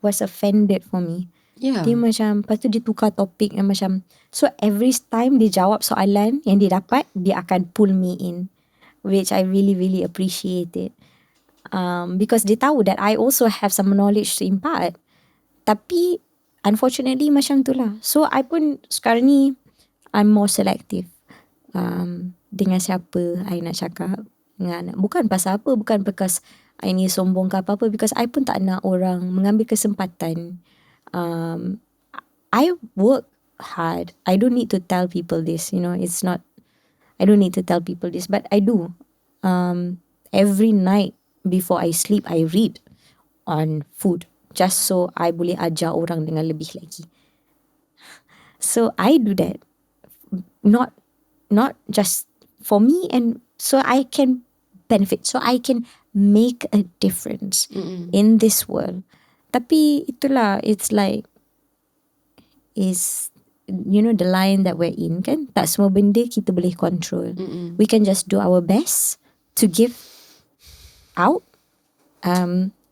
was offended for me. Yeah. Dia macam, lepas tu dia tukar topik yang macam, so every time dia jawab soalan yang dia dapat, dia akan pull me in, which I really, really appreciate it. Because dia tahu that I also have some knowledge to impart. Tapi unfortunately macam tu lah. So I pun sekarang ni I'm more selective dengan siapa I nak cakap dengan. Bukan pasal apa, bukan because I ni sombong ke apa-apa, because I pun tak nak orang mengambil kesempatan. I work hard. I don't need to tell people this, it's not, I don't need to tell people this, but I do. Every night before I sleep, I read on food, just so I boleh ajar orang dengan lebih lagi. So I do that, not just for me, and so I can benefit, so I can make a difference in this world. Tapi itulah, it's like, is the line that we're in kan. Tak semua benda kita boleh control. We can just do our best to give out,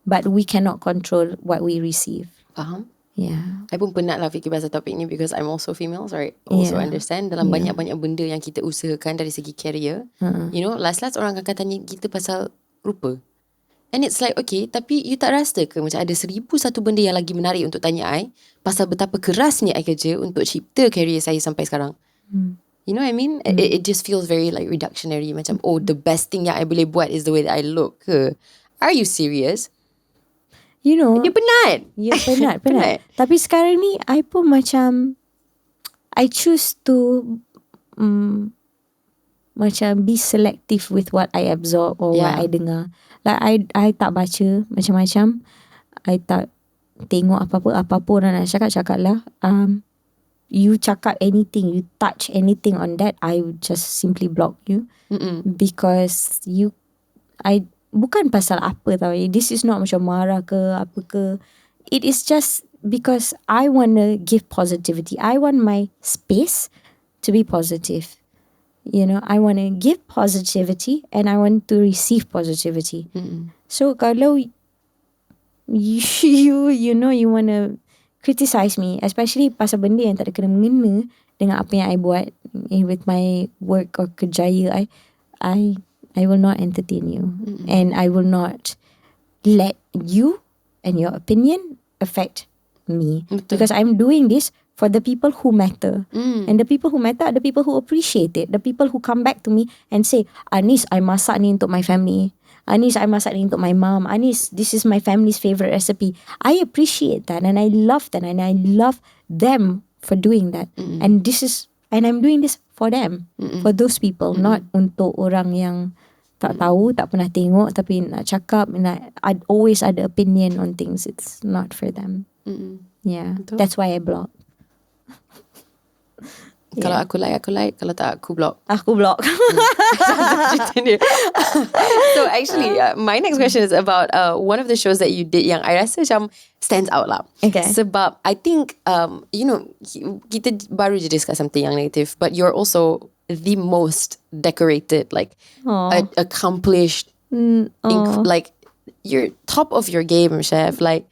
but we cannot control what we receive. Faham? Yeah. I pun penat lah fikir pasal topik ni, because I'm also female, so I also understand dalam banyak-banyak benda yang kita usahakan dari segi career. Last orang akan tanya kita pasal rupa. And it's like, okay, tapi you tak rasa ke macam ada 1,001 benda yang lagi menarik untuk tanya I pasal betapa kerasnya I kerja untuk cipta career saya sampai sekarang. You know what I mean? It just feels very like reductionary. Macam, the best thing yang I boleh buat is the way that I look ke? Are you serious? Dia penat. Ya, penat. Tapi sekarang ni I pun macam, I choose to macam be selective with what I absorb or what I dengar. Like I tak baca macam-macam. I tak tengok apa-apa orang nak cakap lah. You cakap anything, you touch anything on that, I would just simply block you. Because I bukan pasal apa tau. This is not macam marah ke apa ke. It is just because I want to give positivity. I want my space to be positive. I want to give positivity and I want to receive positivity. So kalau you want to criticize me, especially pasal benda yang tak ada kena-mengena dengan apa yang I buat with my work or kerjaya I will not entertain you. And I will not let you and your opinion affect me. Because I'm doing this for the people who matter. And the people who matter are the people who appreciate it. The people who come back to me and say, Anis, I masak ni untuk my family. Anis, I masak ni untuk my mom. Anis, this is my family's favorite recipe. I appreciate that and I love that and I love them for doing that. And I'm doing this for them, for those people, not untuk orang yang tak tahu, tak pernah tengok tapi nak cakap, I'd always ada opinion on things. It's not for them. Yeah, that's why I block. Kalau aku like, kalau tak aku block. Aku block. So actually, my next question is about one of the shows that you did yang I rasa macam stands out lah. Okay. Sebab I think kita baru je discuss something yang negative, but you're also the most decorated, like accomplished, like you're top of your game, chef. Like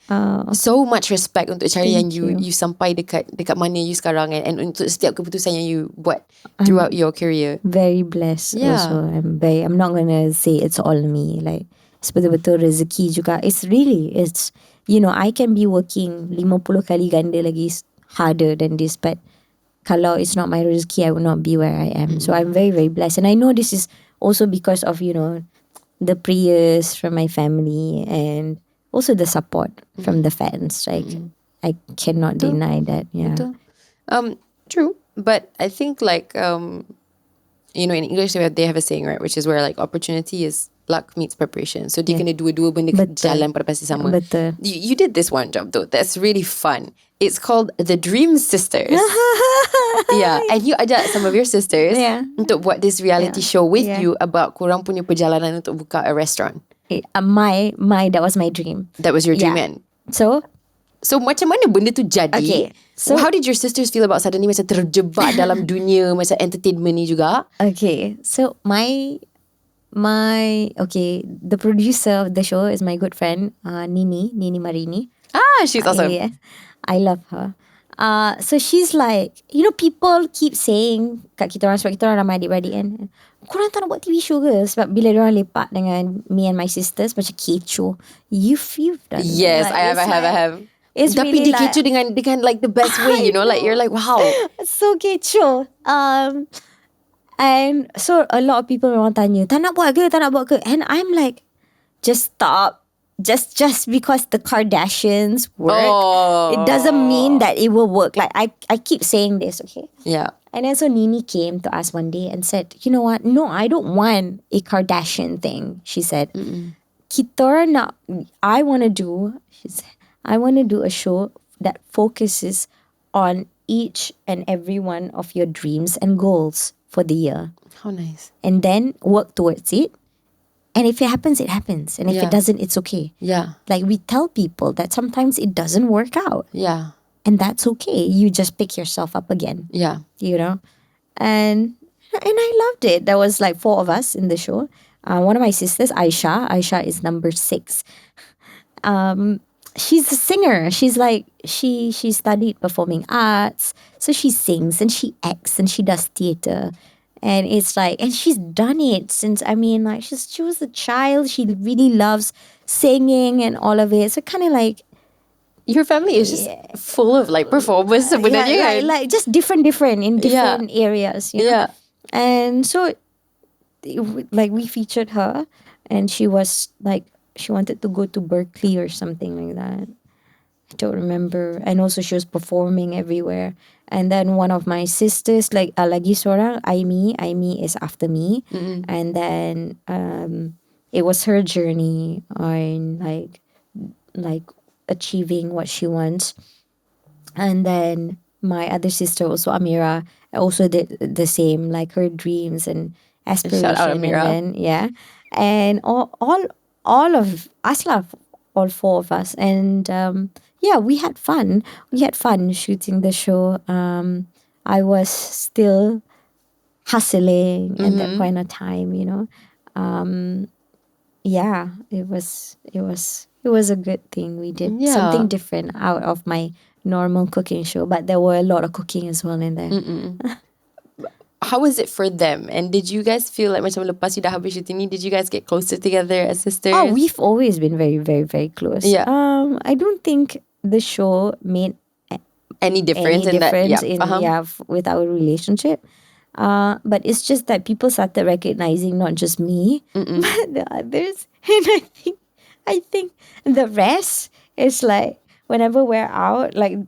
so much respect untuk cara yang you sampai dekat mana you sekarang, and untuk setiap keputusan yang you buat throughout your career. Very blessed also. I'm not gonna say it's all me. Like it's betul-betul rezeki juga. It's I can be working 50 kali ganda lagi harder than this, but kalau it's not my rezeki, I will not be where I am. So I'm very, very blessed, and I know this is also because of the prayers from my family and also the support from the fans. Like I cannot deny that. Yeah. True. But I think like in English they have a saying, right, which is where like opportunity is luck meets preparation. So dia kena dua-dua benda jalan pada masa sama. Betul. You did this one job though. That's really fun. It's called The Dream Sisters. Yeah, and you ajak some of your sisters untuk buat this reality show with you about korang punya perjalanan untuk buka a restaurant. That was my dream. That was your dream, man. So macam mana benda tu jadi? Okay. So how did your sisters feel about suddenly macam terjebak dalam dunia macam entertainment ni juga? Okay. So the producer of the show is my good friend Nini Marini. She's awesome. Yeah, I love her. So she's like, people keep saying kat kita orang, sebab kita orang ramai adik-beradik kan, korang tak nak buat TV show ke? Sebab bila diorang lepak dengan me and my sisters, macam kecoh. You've done it. Yes, I have. It's Tapi really dia kecoh dengan like the best way, like you're like, wow. So kecoh. And so a lot of people orang tanya, tak nak buat ke? And I'm like, just stop. Just because the Kardashians work, it doesn't mean that it will work. Like I keep saying this, okay? Yeah. And then so Nini came to us one day and said, you know what? No, I don't want a Kardashian thing. She said, I want to do a show that focuses on each and every one of your dreams and goals for the year. How nice. And then work towards it. And if it happens, it happens. And if it doesn't, it's okay. Yeah. Like we tell people that sometimes it doesn't work out. Yeah. And that's okay. You just pick yourself up again. Yeah. And I loved it. There was like 4 of us in the show. One of my sisters, Aisha is number 6. She's a singer. She's like, she studied performing arts. So she sings and she acts and she does theatre. And it's like, and she's done it since, she was a child. She really loves singing and all of it. So kind of like, your family is just full of like performers sebenarnya. Like just different in different areas. Yeah. And so, like we featured her, and she was like, she wanted to go to Berkeley or something like that. I don't remember. And also she was performing everywhere. And then one of my sisters, like lagi seorang, Aimi is after me. Mm-hmm. And then it was her journey on like achieving what she wants. And then my other sister, also Amira, also did the same, like her dreams and aspirations. Shout out Amira. And then, and all of us, all 4 of us. And we had fun. We had fun shooting the show. I was still hustling at that point of time, it was a good thing. We did something different out of my normal cooking show, but there were a lot of cooking as well in there. How was it for them? And did you guys feel like macam lepas you dah habis shooting ni, did you guys get closer together as sisters? Oh, we've always been very, very, very close. Yeah. I don't think the show made any difference with our relationship. But it's just that people started recognizing not just me, but the others. And I think the rest is like, whenever we're out, like,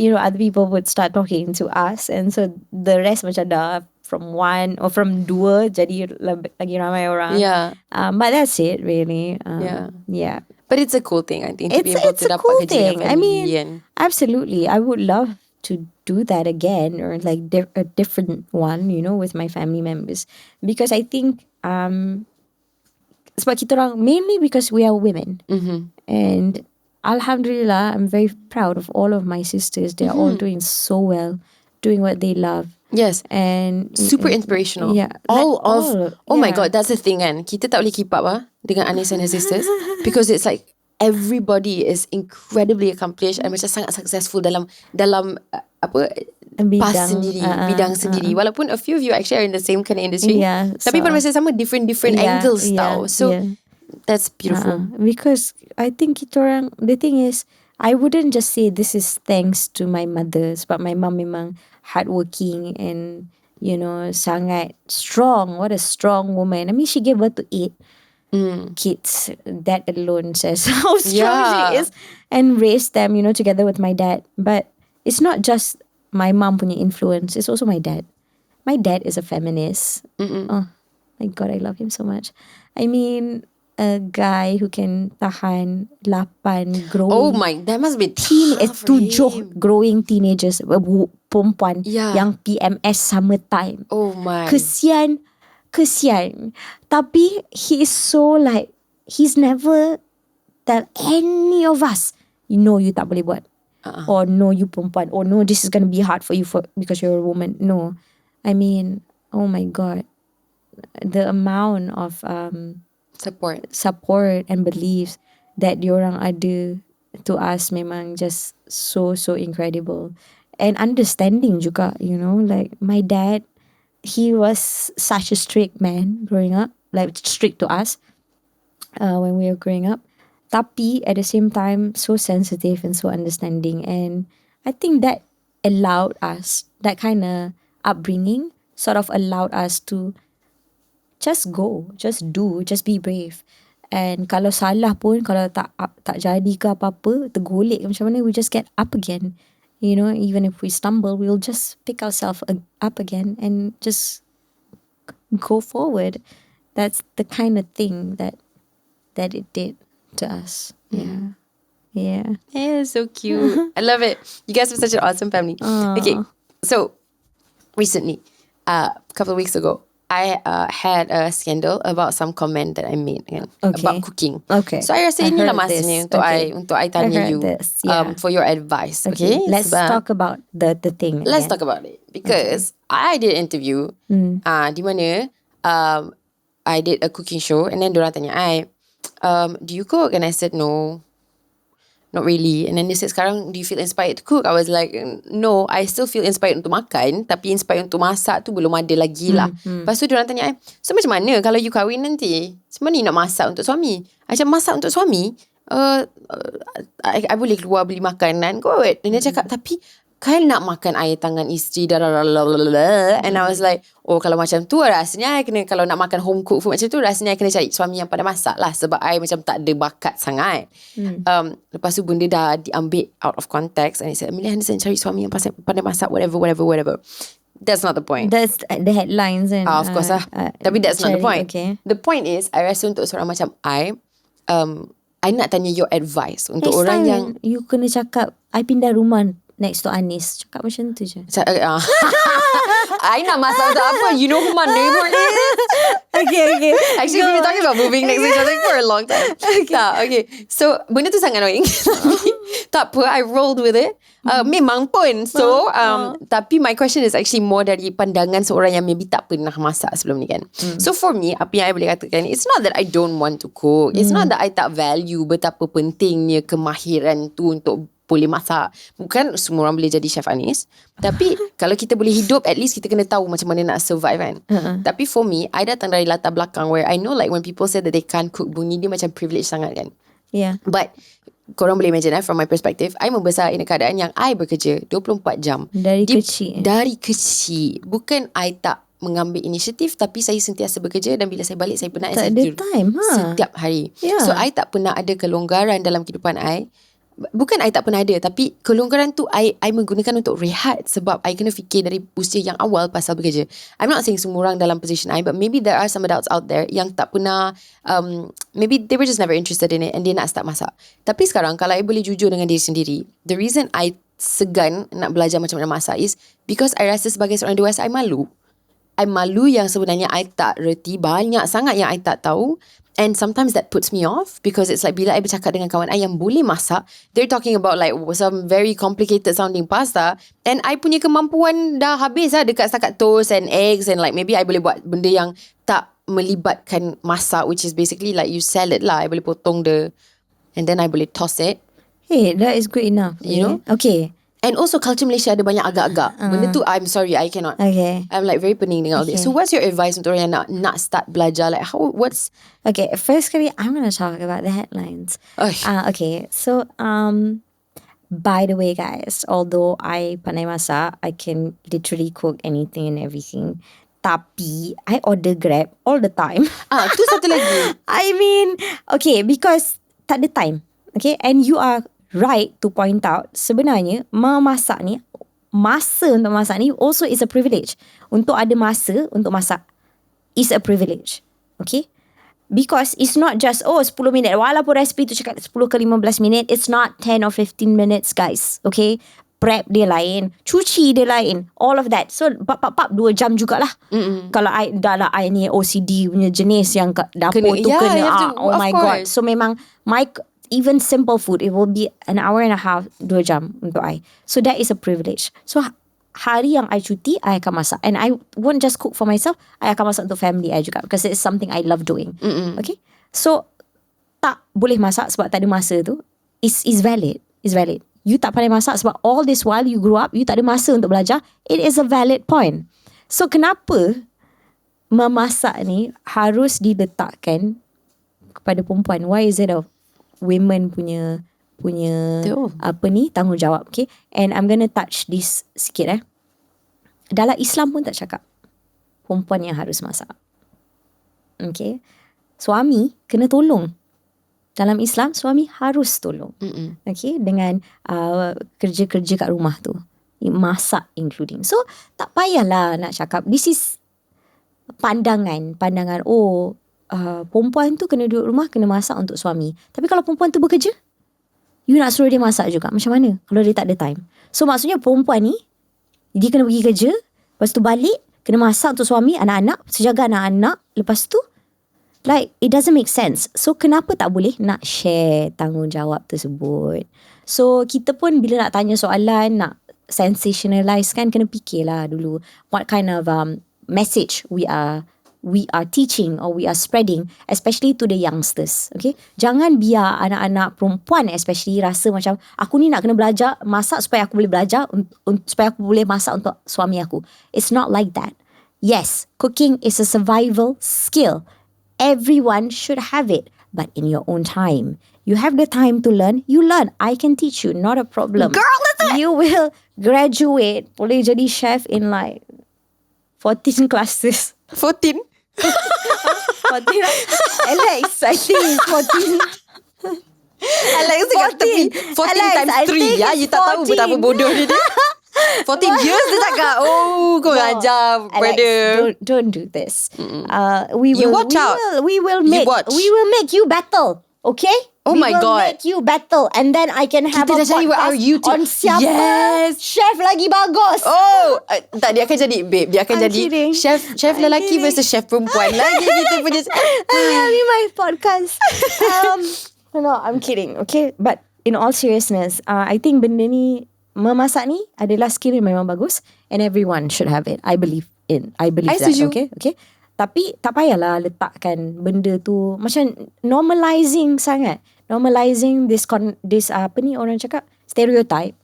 other people would start talking to us. And so the rest macam dah from 1 or from 2 jadi lagi ramai orang. Yeah. But that's it really. Yeah. But it's a cool thing, I think, to be able to dapat cool kerja dengan family. Absolutely. I would love to do that again, or like a different one, with my family members. Because I think, sebab kita orang, mainly because we are women. And Alhamdulillah, I'm very proud of all of my sisters. They are all doing so well, doing what they love. Yes. And super inspirational. Yeah. My God, that's the thing kan. Kita tak boleh keep up dengan Anis and her sisters because it's like everybody is incredibly accomplished and macam sangat successful dalam bidang sendiri. Walaupun a few of you actually are in the same kind of industry. Yeah. Tapi pada masa sama different angles tau. So that's beautiful. Because I think the thing is, I wouldn't just say this is thanks to my mothers, but my mom memang hardworking and sangat strong. What a strong woman. I mean, she gave birth to 8 kids. That alone says how strong she is, and raised them together with my dad. But it's not just my mom punya influence, it's also my dad. My dad is a feminist. Oh my God, I love him so much. I mean, a guy who can tahan 8 growing. Oh my, that must be tough for 7 him. Growing teenagers, perempuan yang PMS sama time. Oh my. Kesian. Tapi he is so like, he's never tell any of us, you tak boleh buat. Or no, you perempuan. Or no, this is going to be hard for you because you're a woman. No. I mean, oh my God. The amount of support and beliefs that diorang ada to us memang just so incredible. And understanding juga, you know, like my dad, he was such a strict man growing up, like strict to us when we were growing up. Tapi at the same time, so sensitive and so understanding. And I think that allowed us, that kind of upbringing sort of allowed us to just go, just do, just be brave. And kalau salah pun, kalau tak jadi ke apa-apa, tergolek macam mana, we just get up again. You know, even if we stumble, we'll just pick ourselves up again and just go forward. That's the kind of thing that it did to us. Yeah. Yeah, so cute. I love it. You guys are such an awesome family. Okay, so recently, a couple of weeks ago, I had a scandal about some comment that I made about cooking. Okay. So I rasa inilah masanya untuk I tanya you for your advice. Okay. Let's talk about the thing. Let's talk about it because I did an interview di mana I did a cooking show and then diorang tanya I, do you cook? And I said no. Not really. And then they said, sekarang do you feel inspired to cook? I was like, no, I still feel inspired untuk makan, tapi inspired untuk masak tu belum ada lagi lah. Lepas tu diorang tanya, so macam mana kalau you kahwin nanti? Macam mana you nak masak untuk suami? Macam masak untuk suami, I boleh keluar beli makanan kot. Dan dia cakap, tapi kan nak makan air tangan isteri and I was like, oh kalau macam tu rasanya I kena, kalau nak makan home cook food macam tu rasanya I kena cari suami yang pandai masak lah, sebab I macam tak ada bakat sangat. Lepas tu benda dah diambil out of context and I said, Amelia Henderson cari suami yang pandai masak, whatever. That's not the point. That's the headlines and of course lah. Tapi that's not the point. Okay. The point is, I rasa untuk seorang macam I nak tanya your advice untuk orang yang you kena cakap I pindah rumah next to Anis. Cakap macam tu je. I nak masak untuk apa? You know who my neighbor is? Okay. Actually, we've been talking about moving next to each other for a long time. Okay. So, benda tu sangat annoying. Tak apa, I rolled with it. Memang pun. So, tapi my question is actually more dari pandangan seorang yang maybe tak pernah masak sebelum ni kan. So, for me, apa yang I boleh katakan, it's not that I don't want to cook. It's not that I tak value betapa pentingnya kemahiran tu untuk boleh masak. Bukan semua orang boleh jadi chef Anis. Tapi kalau kita boleh hidup, at least kita kena tahu macam mana nak survive kan. Tapi for me, I datang dari latar belakang where I know like when people say that they can't cook, bunyi dia macam privilege sangat kan. Yeah. But korang boleh imagine from my perspective, I membesar in a keadaan yang I bekerja 24 jam. Dari kecil. Dari kecil. Bukan I tak mengambil inisiatif, tapi saya sentiasa bekerja dan bila saya balik saya penat. Tak ada time. Setiap hari. So I tak pernah ada kelonggaran dalam kehidupan I. Bukan I tak pernah ada, tapi kelonggaran tu I menggunakan untuk rehat sebab I kena fikir dari usia yang awal pasal bekerja. I'm not saying semua orang dalam position I, but maybe there are some adults out there yang tak pernah, maybe they were just never interested in it and dia nak start masak. Tapi sekarang kalau I boleh jujur dengan diri sendiri, the reason I segan nak belajar macam mana masak is because I rasa sebagai seorang dewasa I malu. I malu yang sebenarnya I tak reti, banyak sangat yang I tak tahu. And sometimes that puts me off because it's like bila I bercakap dengan kawan I yang boleh masak, they're talking about like some very complicated sounding pasta and I punya kemampuan dah habis lah dekat setakat toast and eggs and like maybe I boleh buat benda yang tak melibatkan masak, which is basically like you salad lah. I boleh potong and then I boleh toss it. Hey, that is good enough. You know? Okay. And also culture Malaysia ada banyak agak-agak. Benda tu I'm sorry I cannot. Okay. I'm like very pening dengan all this. So what's your advice untuk orang yang nak start belajar, like what's okay, first I'm going to talk about the headlines. Okay. So by the way guys, although I pandai masak, I can literally cook anything and everything. Tapi I order Grab all the time. Tu satu lagi. I mean, okay, because tak ada time. Okay, and you are right to point out, sebenarnya memasak ni, masa untuk masak ni also is a privilege. Untuk ada masa untuk masak is a privilege. Okay, because it's not just 10 minit. Walaupun resipi tu cakap 10 ke 15 minit, it's not 10 or 15 minutes guys. Okay, prep dia lain, cuci dia lain, all of that. So 2 jam jugalah. Kalau I dah lah, I ni OCD punya jenis yang dapur tu kena oh my god. So memang even simple food, it will be an hour and a half, 2 jam untuk I. So that is a privilege. So hari yang I cuti, I akan masak. And I won't just cook for myself, I akan masak untuk family I juga, because it's something I love doing. Okay. So tak boleh masak sebab tak ada masa tu, is valid. Is valid. You tak pandai masak sebab all this while you grew up, you tak ada masa untuk belajar. It is a valid point. So kenapa memasak ni harus diletakkan kepada perempuan? Why is it a women punya tanggungjawab? Okay, and I'm gonna touch this sikit. Dalam Islam pun tak cakap perempuan yang harus masak. Okay, suami kena tolong. Dalam Islam, suami harus tolong. Okay, dengan kerja-kerja kat rumah tu. Masak including. So, tak payahlah nak cakap. This is pandangan. Perempuan tu kena duduk rumah, kena masak untuk suami. Tapi kalau perempuan tu bekerja, you nak suruh dia masak juga. Macam mana? Kalau dia tak ada time. So, maksudnya perempuan ni, dia kena pergi kerja. Lepas tu balik, kena masak untuk suami, anak-anak, sejaga anak-anak. Lepas tu, like, it doesn't make sense. So, kenapa tak boleh nak share tanggungjawab tersebut? So, kita pun bila nak tanya soalan, nak sensationalize kan, kena fikirlah dulu what kind of message we are teaching or we are spreading, especially to the youngsters. Okay, jangan biar anak-anak perempuan especially rasa macam aku ni nak kena belajar masak supaya aku boleh belajar supaya aku boleh masak untuk suami aku. It's not like that. Yes, cooking is a survival skill. Everyone should have it, but in your own time. You have the time to learn, you learn. I can teach you, not a problem. Girl, that's it. You will graduate, boleh jadi chef in like 14 classes. 14? 14. Alex, I think it's 14. Alex kat tepi 14 times 3 ya. You tak tahu betapa bodoh dia. 14 years dia cakap. Oh, kau ajar, brother. Don't do this. We will make you battle. Okay? Oh my God. We will make you battle. And then I can have kita a dah cari our podcast YouTube. on siapa chef lagi bagus. Oh, tak, dia akan jadi, babe, dia akan I'm jadi kidding. chef lelaki versus chef perempuan. Lagi kita punya I'm having my podcast. No, I'm kidding. Okay, but in all seriousness, I think benda ni, memasak ni adalah skill yang memang bagus, and everyone should have it. I believe that. setuju. Okay. Tapi tak payahlah letakkan benda tu macam normalizing sangat. Normalizing this apa ni orang cakap stereotype.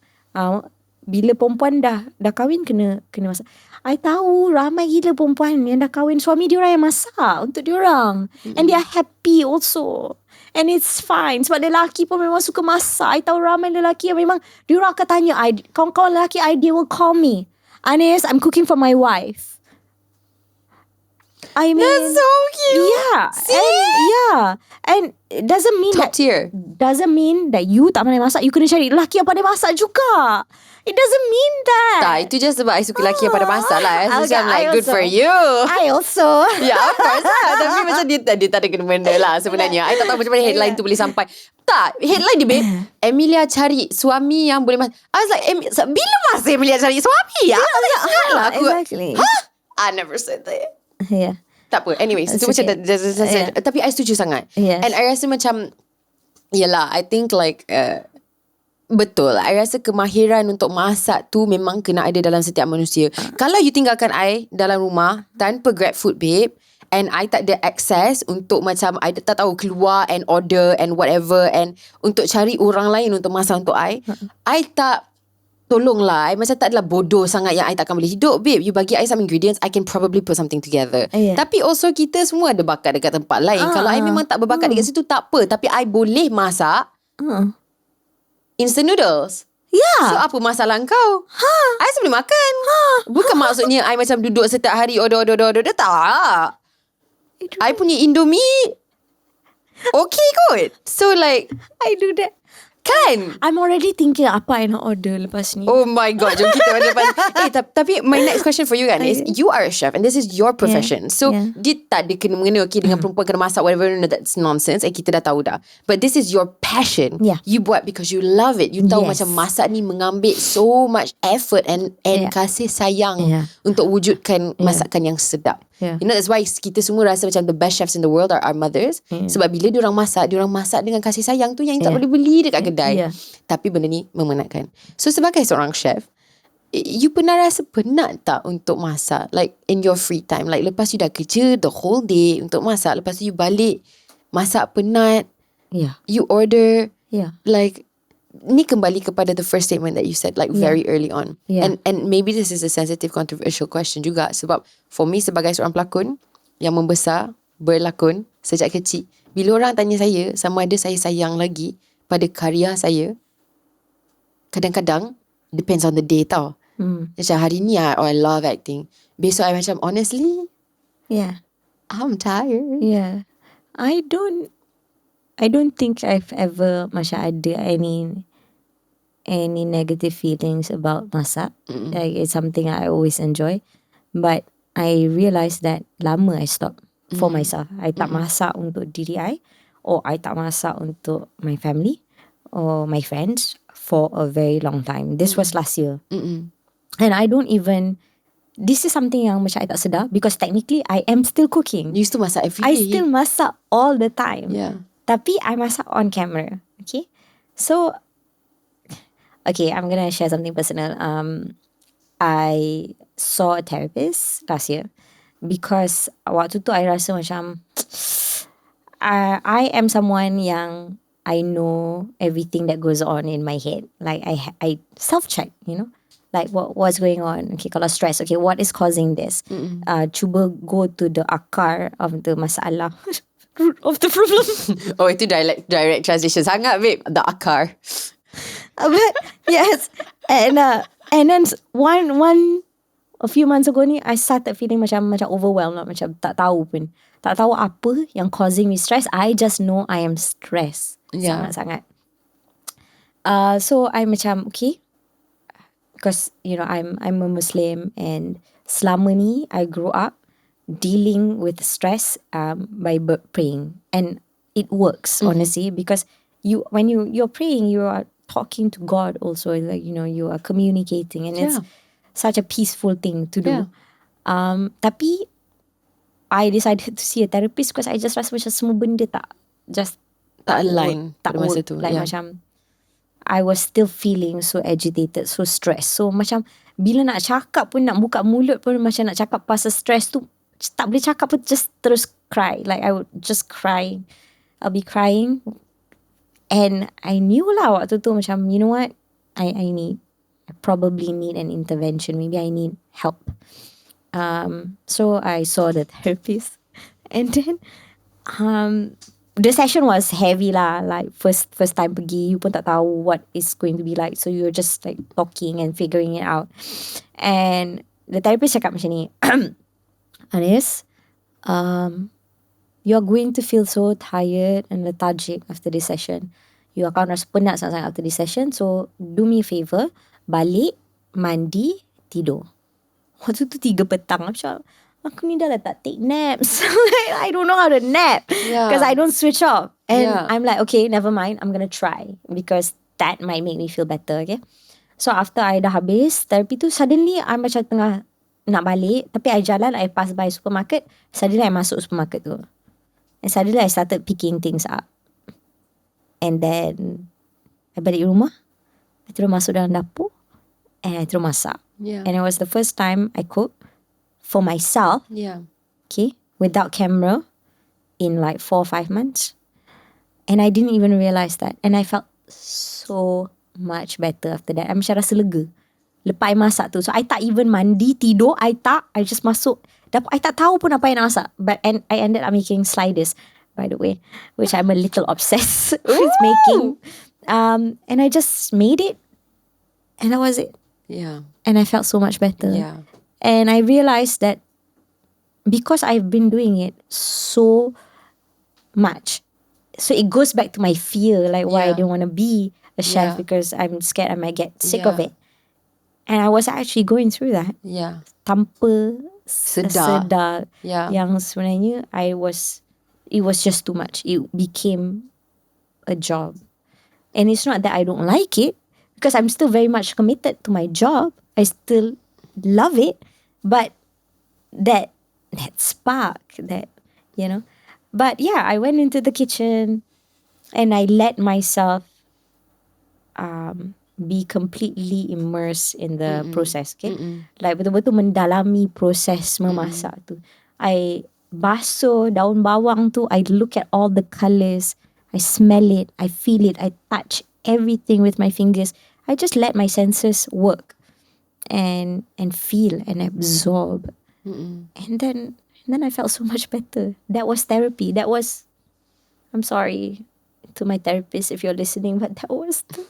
Bila perempuan dah kahwin kena masak. I tahu ramai gila perempuan yang dah kahwin suami diorang yang masak untuk diorang. And they are happy also. And it's fine. Sebab lelaki pun memang suka masak. I tahu ramai lelaki yang memang diorang akan tanya kawan-kawan lelaki they will call me, Anis, I'm cooking for my wife. I mean, that's so cute. Yeah. And it doesn't mean top tier. Doesn't mean that you tak pandai masak, you kena cari lelaki yang pandai masak juga. It doesn't mean that. Tak, itu just sebab I suka lelaki yang pandai masak lah. So I'm like, good for you. I also. Yeah, of course lah. Tapi macam dia tak ada kena-mena lah sebenarnya. I tak tahu macam mana headline tu boleh sampai. Tak, headline dia, babe, Amelia cari suami yang boleh masak. I was like, bila masa Amelia cari suami? Exactly. I never said that. Yeah. Tak apa. Anyways, itu macam tapi I setuju sangat. Yes. And I rasa macam, yelah, I think like betul. I rasa kemahiran untuk masak tu memang kena ada dalam setiap manusia. Kalau you tinggalkan I dalam rumah tanpa grab food, babe, and I tak ada access untuk macam I tak tahu keluar and order and whatever, and untuk cari orang lain untuk masak untuk I tak, tolonglah, I macam tak adalah bodoh sangat yang I takkan boleh hidup, babe. You bagi I some ingredients, I can probably put something together. Tapi also kita semua ada bakat dekat tempat lain. Kalau I memang tak berbakat dekat situ, tak apa. Tapi I boleh masak instant noodles. So apa masalah kau? I boleh makan. Bukan maksudnya I macam duduk setiap hari order. Tak. I punya Indomie okay kot. So like I do that. Kan? I'm already thinking apa I nak order lepas ni. Oh my God, jom kita order lepas ni. Tapi my next question for you kan is, you are a chef and this is your profession. So dia tak ada kena-mengena dengan perempuan kena masak whatever. No, that's nonsense. Kita dah tahu dah. But this is your passion. You buat because you love it. You tahu macam masak ni mengambil so much effort and kasih sayang untuk wujudkan masakan yang sedap. You know, that's why kita semua rasa macam the best chefs in the world are our mothers. Sebab bila diorang masak dengan kasih sayang tu yang tak boleh beli dekat kedai. Tapi benda ni memenatkan. So sebagai seorang chef, you pernah rasa penat tak untuk masak? Like in your free time, like lepas you dah kerja the whole day untuk masak, lepas tu you balik masak penat, you order, Yeah. Like, ni kembali kepada the first statement that you said, like very early on. And maybe this is a sensitive, controversial question juga, sebab for me sebagai seorang pelakon yang membesar berlakon sejak kecil, bila orang tanya saya sama ada saya sayang lagi pada karya saya, kadang-kadang depends on the day tau. Macam hari ni I love acting, besok I macam honestly I'm tired. I don't think I've ever macam ada any negative feelings about masak. Like, it's something I always enjoy. But I realised that lama I stop for myself. I tak masak untuk diri I, or I tak masak untuk my family or my friends for a very long time. This was last year. And I don't even, this is something yang macam I tak sedar, because technically I am still cooking. You used to masak every day. I still masak all the time. Tapi I masak on camera. Okay. So, okay, I'm gonna share something personal. I saw a therapist last year because waktu tu I rasa macam I am someone yang I know everything that goes on in my head. Like, I self-check, you know, like what's going on. Okay, kalau stress, okay, what is causing this? Cuba go to the akar of the masalah. Root of the problem. Oh, itu direct translation sangat, babe. The akar. But yes, and then a few months ago ni, I started feeling macam overwhelmed lah, macam tak tahu apa yang causing me stress. I just know I am stressed sangat-sangat. So I macam okay, because you know I'm a Muslim, and selama ni I grew up dealing with stress by praying, and it works honestly, because when you're praying, you are talking to God also, like, you know, you are communicating, and it's such a peaceful thing to do. Tapi I decided to see a therapist because I just rasa macam semua benda tak align tak pada masa work. tu. Like macam I was still feeling so agitated, so stressed. So macam bila nak cakap pun, nak buka mulut pun, macam nak cakap pasal stress tu tak boleh cakap pun, just terus cry. Like, I would just cry. I'll be crying. And I knew lah waktu tu macam, you know what, I probably need an intervention. Maybe I need help. So I saw the therapist, and then the session was heavy lah. Like, first time pergi, you pun tak tahu what it's going to be like. So you're just like talking and figuring it out. And the therapist cakap macam ni, Anis, you're going to feel so tired and lethargic after this session. You akan rasa penat sangat-sangat after this session. So do me a favor, balik, mandi, tidur. Waktu tu 3 petang. Aku ni dah lah tak take naps. I don't know how to nap because I don't switch off. And I'm like, okay, never mind, I'm gonna try, because that might make me feel better. Okay. So after I dah habis therapy tu, suddenly I macam tengah nak balik, tapi I jalan, I pass by supermarket. Suddenly I masuk supermarket tu, and suddenly I started picking things up. And then I balik rumah, I terus masuk dalam dapur, and I terus masak. And it was the first time I cooked for myself, okay, without camera, in like 4 or 5 months. And I didn't even realize that. And I felt so much better after that. I macam rasa lega lepas I masak tu. So I tak even mandi, tidur, I just masuk dapur. I tak tahu pun apa yang nak masak. And I ended up making sliders, by the way, which I'm a little obsessed with making. And I just made it, and that was it. And I felt so much better. And I realized that because I've been doing it so much, so it goes back to my fear, like why I didn't want to be a chef, because I'm scared I might get sick of it. And I was actually going through that tanpa sedar yang sebenarnya it was just too much. It became a job. And it's not that I don't like it, because I'm still very much committed to my job. I still love it. But that spark, that, you know. But yeah, I went into the kitchen and I let myself be completely immersed in the process, okay? Like betul-betul mendalami proses memasak tu. I basuh daun bawang tu, I look at all the colours, I smell it, I feel it, I touch everything with my fingers. I just let my senses work and feel and absorb. And then I felt so much better. That was therapy. I'm sorry to my therapist if you're listening, but that was the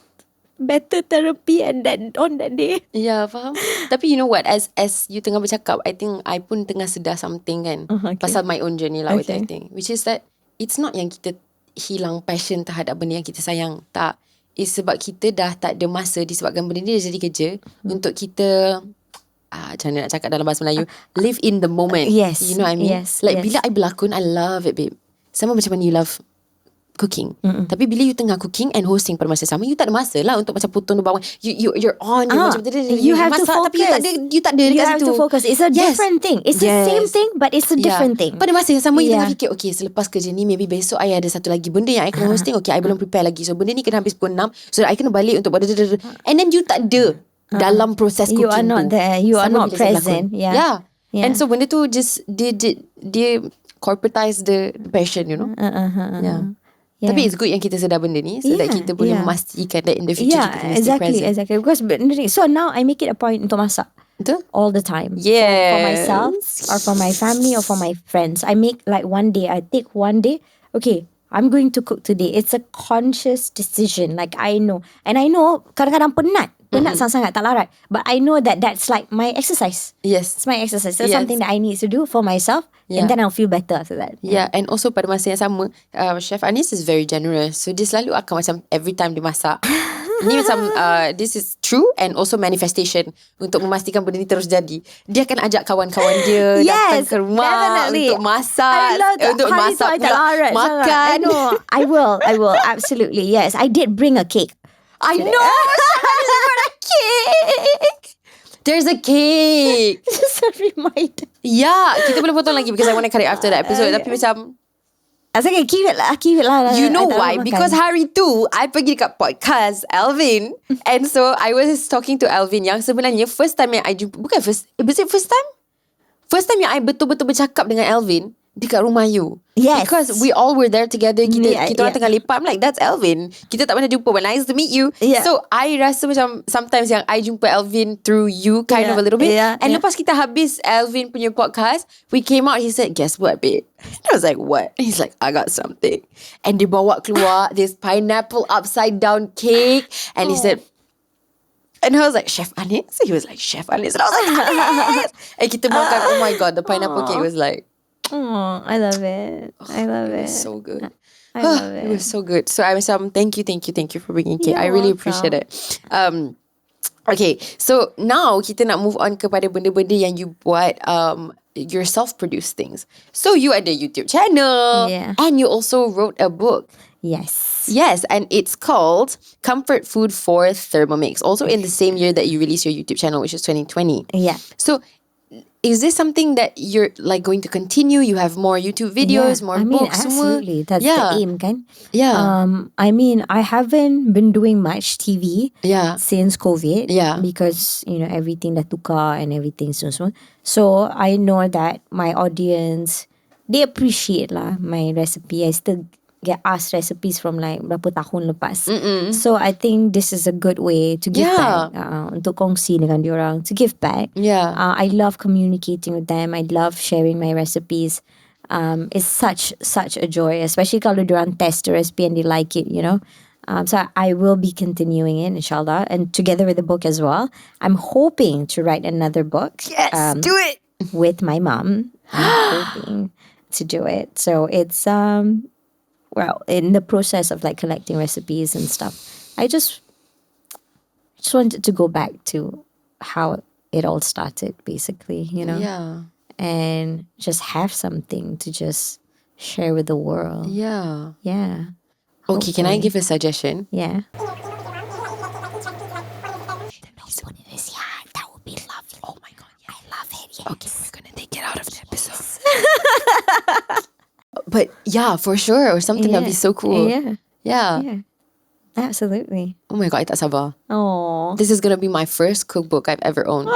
better therapy on that day. Yeah, faham. Tapi you know what, as you tengah bercakap, I think I pun tengah sedar something kan, pasal my own journey lah with everything, which is that it's not yang kita hilang passion terhadap benda yang kita sayang. Tak. It's sebab kita dah tak ada masa disebabkan benda ni dah jadi kerja untuk kita macam mana nak cakap dalam bahasa Melayu, live in the moment. Yes. You know what I mean? Yes. Like bila I berlakon, I love it, babe. Sama macam mana you love cooking. Tapi bila you tengah cooking and hosting pada masa sama, you tak ada masa lah untuk macam potong bawang. You're on, macam you have masak, to focus. tapi you tak ada You dekat have situ. to focus. It's a different thing. It's the same thing, but it's a different thing. Pada masa yang sama, you tengah fikir, okay, selepas kerja ni, maybe besok I ada satu lagi benda yang I kena hosting. Okay, I belum prepare lagi. So benda ni kena habis pukul 6. So I kena balik untuk buat and then you tak ada dalam proses cooking. You are not there. You are not present. Yeah. And so benda tu just dia corporatize the passion, you know. Yeah. Tapi it's good yang kita sedar benda ni, so that kita boleh memastikan that in the future kita kena stay present. Exactly. Because so now I make it a point untuk masak. Betul? All the time. Yes. For myself or for my family or for my friends. I make like I take one day, okay, I'm going to cook today. It's a conscious decision. Like I know. And I know kadang-kadang penat sangat-sangat, tak larat. But I know that that's like my exercise. Yes. It's my exercise. That's something that I need to do for myself. And then I'll feel better after that. Yeah. And also pada masa yang sama, Chef Anis is very generous. So dia selalu akan macam every time dia masak, ni macam this is true and also manifestation untuk memastikan benda ni terus jadi. Dia akan ajak kawan-kawan dia datang ke rumah untuk masak, untuk masak pula, makan. I know. I will absolutely. Yes, I did bring a cake. I know. Brought a cake. There's a cake. Just a reminder. Yeah, kita boleh potong lagi because I want to cut it after the episode. Tapi macam okay, keep it lah. You know why? Because hari tu I pergi dekat podcast Alvin, and so I was talking to Alvin yang sebenarnya first time yang I jumpa, bukan first, was it first time? First time yang I betul-betul bercakap dengan Alvin dekat rumah you. Yes. Because we all were there together. Kita orang tengah lepak. I'm like, that's Alvin. Kita tak pernah jumpa, but nice to meet you. So I rasa macam sometimes yang I jumpa Alvin through you kind of a little bit. And lepas kita habis Alvin punya podcast, we came out, he said, guess what, babe? And I was like, what? And he's like, I got something. And dia bawa keluar this pineapple upside down cake. And he said, and I was like, Chef Anis? He was like, Chef Anis. And I was like, Anis! And kita makan, oh my God, the pineapple cake was like, oh, I love it. I love it. It was so good. I love it. It was so good. So I was thank you for bringing cake. I really appreciate it. Okay, so now kita nak move on kepada benda-benda yang you buat, your self-produced things. So you ada YouTube channel, and you also wrote a book. Yes, and it's called Comfort Food for Thermomix. Also in the same year that you released your YouTube channel, which is 2020. Yeah. So is this something that you're like going to continue? You have more YouTube videos, more books? Absolutely. That's the aim, kan? Yeah. I mean, I haven't been doing much TV since COVID. Yeah. Because, everything dah tukar and everything. So I know that my audience, they appreciate lah my recipe. I still get asked recipes from like berapa tahun lepas. So I think this is a good way to give back, untuk kongsi dengan diorang, to give back. I love communicating with them. I love sharing my recipes. It's such a joy, especially kalau diorang test the recipe and they like it, so I will be continuing it, inshallah, and together with the book as well. I'm hoping to write another book. Yes, do it! With my mom. I'm hoping to do it. So it's in the process of like collecting recipes and stuff. I just wanted to go back to how it all started, basically, Yeah. And just have something to just share with the world. Yeah. Yeah. Okay, can I give a suggestion? Yeah. That would be lovely. Oh my God, yeah. I love it. Yes. Okay, we're gonna take it out of the episode. But yeah, for sure, or something that'd be so cool. Yeah. Absolutely. Oh my God, I tak sabar. Oh, This is gonna be my first cookbook I've ever owned.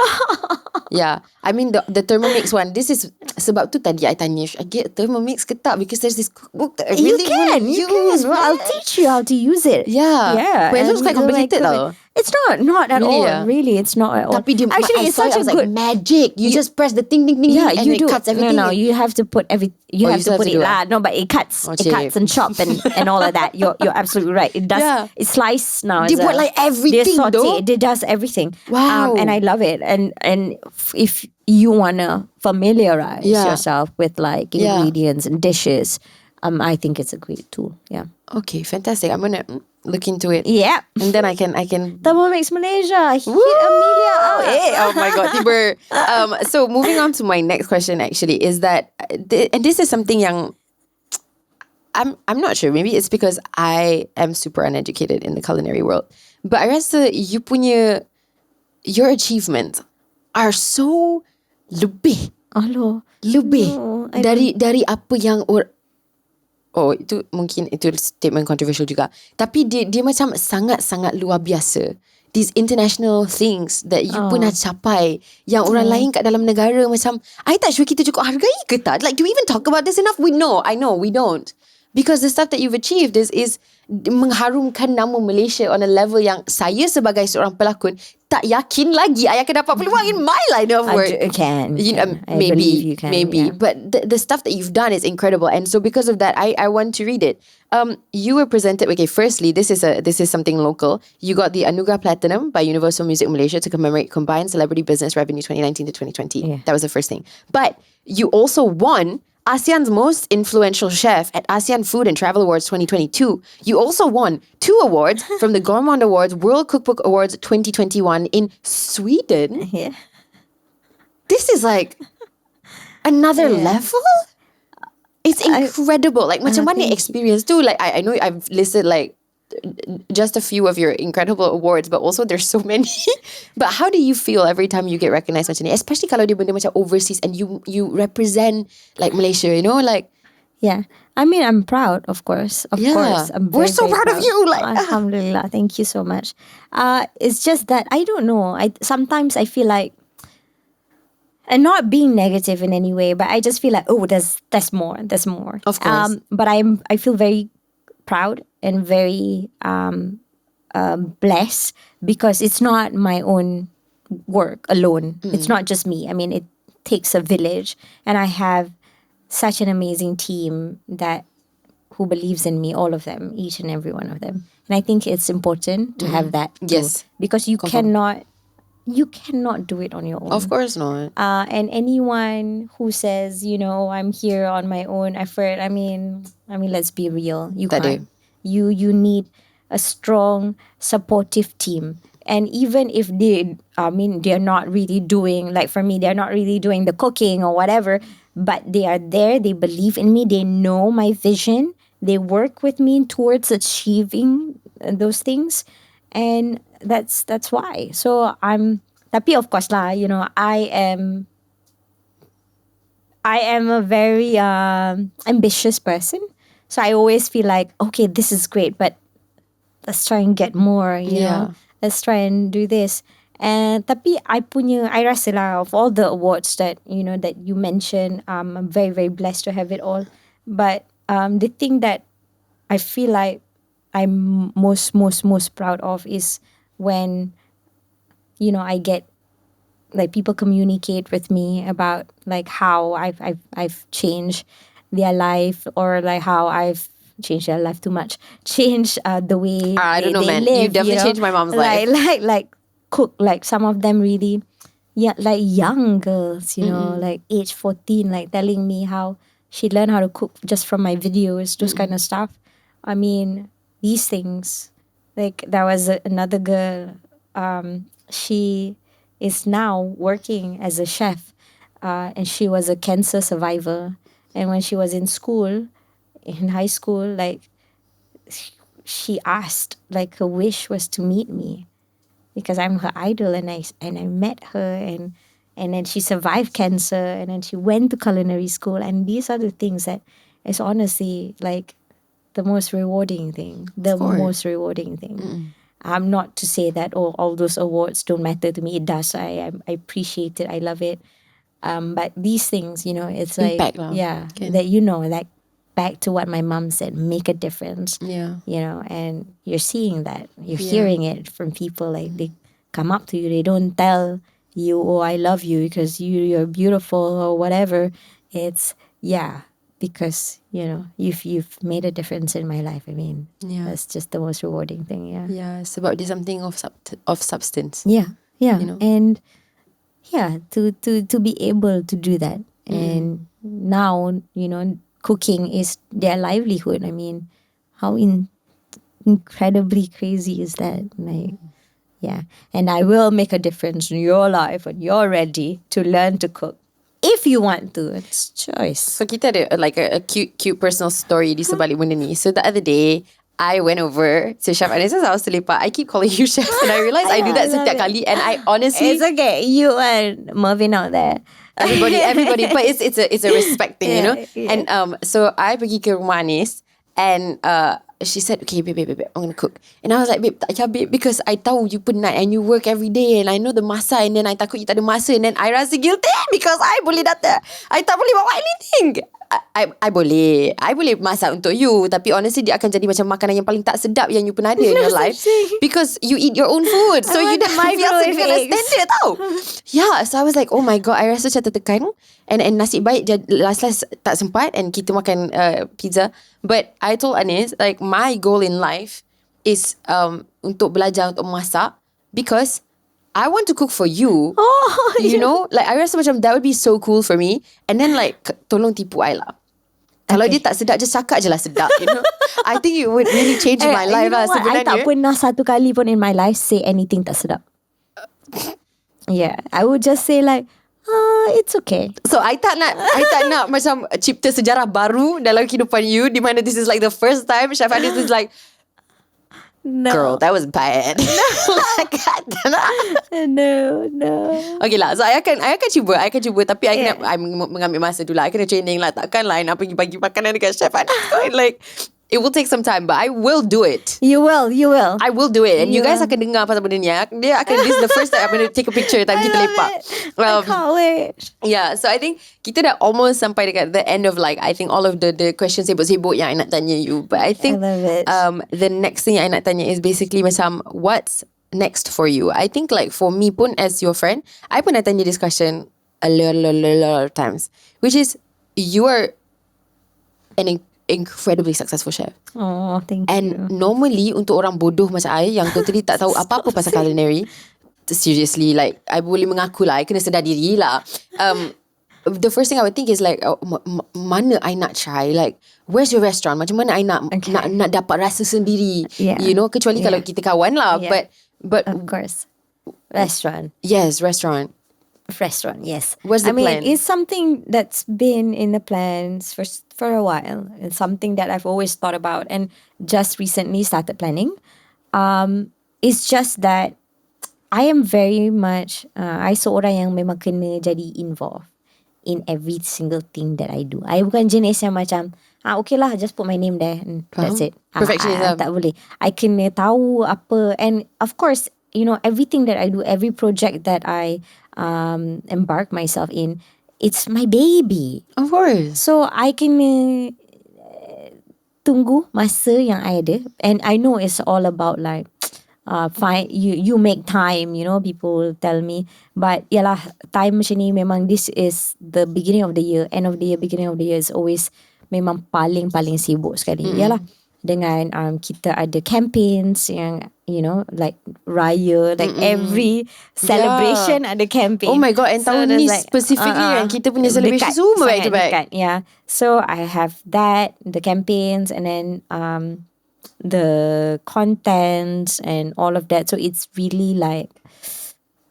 Yeah, I mean the Thermomix one. This is sebab tu tadi I tanya, should I get Thermomix ke tak? Because there's this cookbook that I really want to use. You can. Well, I'll teach you how to use it. Yeah. But it looks quite complicated though. It's not at all. Really, it's not at all. Tapi actually, it's such a good magic. You just press the ding and you it cuts everything. No, you have to put You have to put it. No, but it cuts. It cuts and chop and all of that. You're absolutely right. It does. Yeah. It slices now. They put like everything. It does everything. Wow. And I love it. And if you wanna familiarize yourself with like ingredients and dishes, I think it's a great tool. Yeah. Okay, fantastic. I'm gonna look into it. Yeah. And then I can Thermomix Malaysia. Hit Amelia out. Hey, oh my god, tiba. So moving on to my next question actually is that and this is something yang I'm not sure. Maybe it's because I am super uneducated in the culinary world. But I rasa your achievements are so lebih. Lebih dari apa yang itu mungkin itu statement controversial juga. Tapi dia macam sangat-sangat luar biasa. These international things that you pun dah capai, yang orang lain kat dalam negara macam I tak sure kita cukup hargai ke tak. Like, do we even talk about this enough? I know we don't. Because the stuff that you've achieved is mengharumkan nama Malaysia on a level yang saya sebagai seorang pelakon tak yakin lagi I akan dapat peluang in my line of work. I can. Maybe. You can, maybe. Yeah. But the stuff that you've done is incredible. And so because of that, I want to read it. You were presented, okay, firstly, this is something local. You got the Anugerah Platinum by Universal Music Malaysia to commemorate combined celebrity business revenue 2019 to 2020. Yeah. That was the first thing. But you also won ASEAN's most influential chef at ASEAN Food and Travel Awards 2022. You also won 2 awards from the Gourmand Awards World Cookbook Awards 2021 in Sweden. Yeah. This is like another level. It's incredible. Like macam mana experience too. Like I know I've listed like just a few of your incredible awards, but also there's so many. But how do you feel every time you get recognized macam ni? Especially kalau dia benda macam overseas and you represent like Malaysia, you know, like. Yeah, I mean, I'm proud, of course. Of course, we're so proud of you. Like, Alhamdulillah, thank you so much. It's just that I don't know. Sometimes I feel like, and not being negative in any way, but I just feel like, there's more. Of course. But I feel very proud and very blessed because it's not my own work alone. It's not just me. I mean, it takes a village, and I have such an amazing team who believes in me, all of them, each and every one of them. And I think it's important to have that too, yes, because you cannot do it on your own. Of course not. And anyone who says, I'm here on my own effort, I mean, let's be real. You can't. You need a strong, supportive team. And even if they're not really doing, like for me, they're not really doing the cooking or whatever, but they are there, they believe in me, they know my vision, they work with me towards achieving those things. And that's why. So tapi of course lah, I am a very ambitious person. So I always feel like, okay, this is great, but let's try and get more, you know. Let's try and do this. And tapi I rasa lah, of all the awards that you mentioned, I'm very, very blessed to have it all. But the thing that I feel like I'm most proud of is when I get like people communicate with me about like how I've changed their life, or like how I've changed their life too much, changed the way I don't know, they man. live, you definitely changed my mom's life. Like cook, like some of them really, like young girls, like age 14, like telling me how she learned how to cook just from my videos, those kind of stuff. I mean, these things. Like there was another girl, she is now working as a chef, and she was a cancer survivor. And when she was in high school, like she asked, like her wish was to meet me because I'm her idol, and I met her, and then she survived cancer, and then she went to culinary school, and these are the things that is honestly like the most rewarding thing. I'm not to say that all those awards don't matter to me. It does. I appreciate it. I love it. But these things, it's Impact like, lah. that, like back to what my mom said, make a difference. And you're seeing that. You're hearing it from people. Like, they come up to you. They don't tell you, oh, I love you because you're beautiful or whatever. It's, because, you've made a difference in my life. I mean, that's just the most rewarding thing. Yeah, it's about something of substance. And to be able to do that. And now, cooking is their livelihood. I mean, how incredibly crazy is that? Like, and I will make a difference in your life when you're ready to learn to cook. If you want to, it's choice. So kita ada like a cute personal story di sebalik benda ni. So the other day, I went over to Chef Anis's house to lepak. I keep calling you Chef, and I realised I do that setiap kali. And I honestly, it's okay. You and Mervin out there. Everybody. But it's a respect thing, And so I pergi ke rumah Anis, and she said, okay, babe, I'm gonna cook. And I was like, babe, tak payah, babe, because I tahu you penat and you work every day, and I know the masa, and then I takut you tak ada masa, and then I rasa guilty because I boleh datang. I tak boleh bawa anything. I boleh masak untuk you, tapi honestly dia akan jadi macam makanan yang paling tak sedap yang you pernah ada in your life, because you eat your own food, so you dah biasa dengan standard tau. So I was like, oh my god, I rasa macam tertekan, and nasib baik last tak sempat, and kita makan pizza. But I told Anis, like, my goal in life is untuk belajar untuk masak, because I want to cook for you. You know, like I rasa macam that would be so cool for me. And then like, tolong tipu I lah. Kalau dia tak sedap, just cakap je lah sedap, I think it would really change my life lah sebenarnya. I tak pernah satu kali pun in my life say anything tak sedap. I would just say like, it's okay. So I tak nak macam cipta sejarah baru dalam kehidupan you, di mana this is like the first time Chef Anis is like, no. Girl, that was bad. No. Okay lah, so I akan cuba, tapi I mengambil masa dulu lah. I kena training lah. Takkan lah I nak pergi bagi makanan dekat Chef Anis. Like, it will take some time, but I will do it. You will. I will do it. And you guys akan dengar pasal benda ni. This is the first time I'm going to take a picture time kita lepak. I can't wait. So I think kita dah almost sampai dekat the end of like, I think all of the questions sibuk-sibuk yang I nak tanya you. But I think I love it. The next thing yang I nak tanya is basically macam, what's next for you? I think like for me pun as your friend, I pernah tanya this question a lot of times, which is, you are an incredibly successful chef. Oh, thank you. And normally untuk orang bodoh macam I yang totally tak tahu apa-apa pasal culinary, seriously, like I boleh mengaku lah, I kena sedar diri lah. The first thing I would think is like, mana I nak try, like where's your restaurant, macam mana I nak dapat rasa sendiri, you know, kecuali kalau kita kawan lah. But of course, restaurant. Yes, restaurant. Yes. What's the plan? I mean, it's something that's been in the plans for a while. It's something that I've always thought about and just recently started planning. It's just that I am very much I seorang yang memang kena jadi involved in every single thing that I do. I bukan jenis yang macam okay lah, just put my name there and that's it. Perfectionism. Tak boleh. I kena tahu apa, and of course, you know, everything that I do, every project that I embark myself in, it's my baby. Of course. So I kena tunggu masa yang I ada, and I know it's all about like you make time, you know, people tell me, but yalah, time macam ni memang, this is the beginning of the year, end of the year, beginning of the year is always memang paling sibuk sekali. Yalah, dengan kita ada campaigns yang, you know, like raya, like every celebration ada campaign. Oh my god, and so tahun ni like, specifically yang kita punya celebration semua back to back. Yeah, so I have that, the campaigns, and then the contents and all of that. So it's really like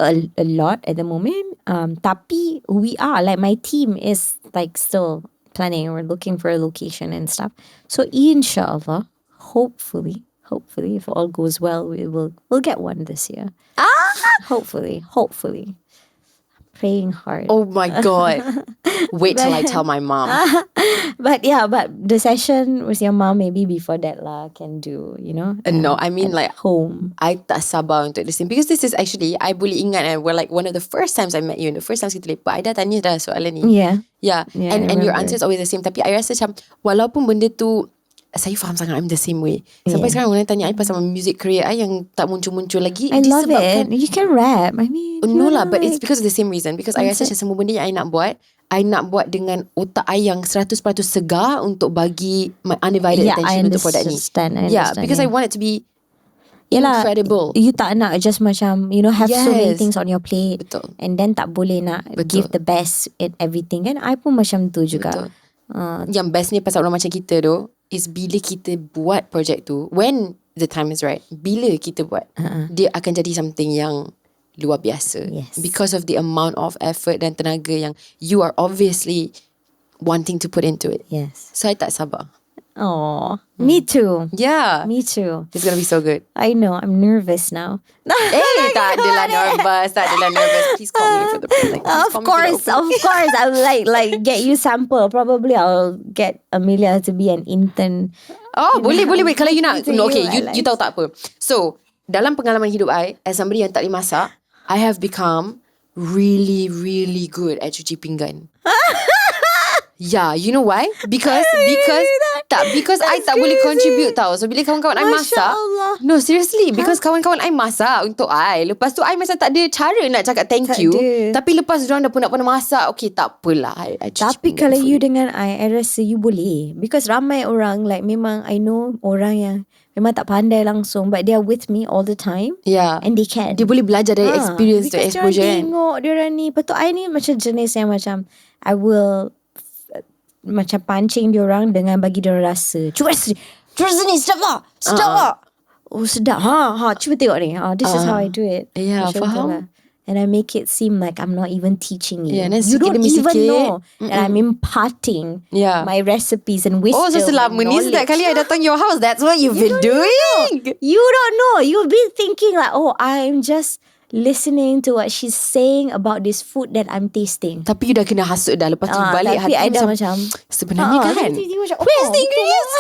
a lot at the moment. Tapi we are like, my team is like still planning. We're looking for a location and stuff. So inshallah, hopefully, if all goes well, we'll get one this year. Hopefully. playing hard. Oh my God. Wait till I tell my mom. But the session with your mom maybe before that lah can do, you know. No, I mean like home. I tak sabar untuk listen because this is actually I boleh ingat we're like one of the first times I met you, the first times kita lepak, I dah tanya dah soalan ni. Yeah. And your answer is always the same. Tapi I rasa macam walaupun benda tu saya faham sangat, I'm the same way. Sampai sekarang orang tanya I pasal music career I yang tak muncul-muncul lagi. I love it. You can rap. I mean, no lah, but it's because of the same reason. Because I rasa macam semua benda yang I nak buat dengan otak I yang 100% segar untuk bagi my undivided attention untuk produk ni. Yeah, because I want it to be incredible. You tak nak just macam, you know, have so many things on your plate. Betul. And then tak boleh nak give the best in everything. Kan I pun macam tu juga. Betul. Yang best ni pasal orang macam kita tu is bila kita buat project tu, when the time is right, bila kita buat, dia akan jadi something yang luar biasa. Because of the amount of effort dan tenaga yang you are obviously wanting to put into it. So I tak sabar. Oh, me too. Yeah, me too. It's gonna be so good. I know. I'm nervous now. Tak adalah nervous. Please call me for the like, Of course. I'll like get you sample. Probably I'll get Amelia to be an intern. Oh, boleh. Kalau you nak, no, okay, you tahu tak apa. So, dalam pengalaman hidup I, as somebody yang tak boleh masak, I have become really, really good at cuci pinggan. Yeah, you know why? Because I tak boleh contribute tau. So bila kawan-kawan I masak, no seriously, because kawan-kawan I masak untuk I, lepas tu I macam tak ada cara nak cakap thank you. Tapi lepas diorang dah pun nak pernah masak, okay tak apalah. Tapi kalau you dengan I rasa you boleh. Because ramai orang like memang I know orang yang memang tak pandai langsung, but they are with me all the time. Yeah. And they can. Dia boleh belajar dari experience to exposure. Because tengok diorang ni. Betul, I ni macam jenis yang macam I will macam pancing diorang dengan bagi diorang rasa. Cuba sini, sedap tak? Oh sedap. Cuba tengok ni. This is how I do it. Yeah, faham. And I make it seem like I'm not even teaching you. Yeah, you don't even know that I'm imparting my recipes and wisdom. Oh, so selama ni setiap kali I datang your house, that's what you've been doing. You don't know. You'll be thinking like, oh, I'm just listening to what she's saying about this food that I'm tasting. Tapi you dah kena hasut dah. Lepas tu balik hati I dah macam sebenarnya kan where's the ingredients?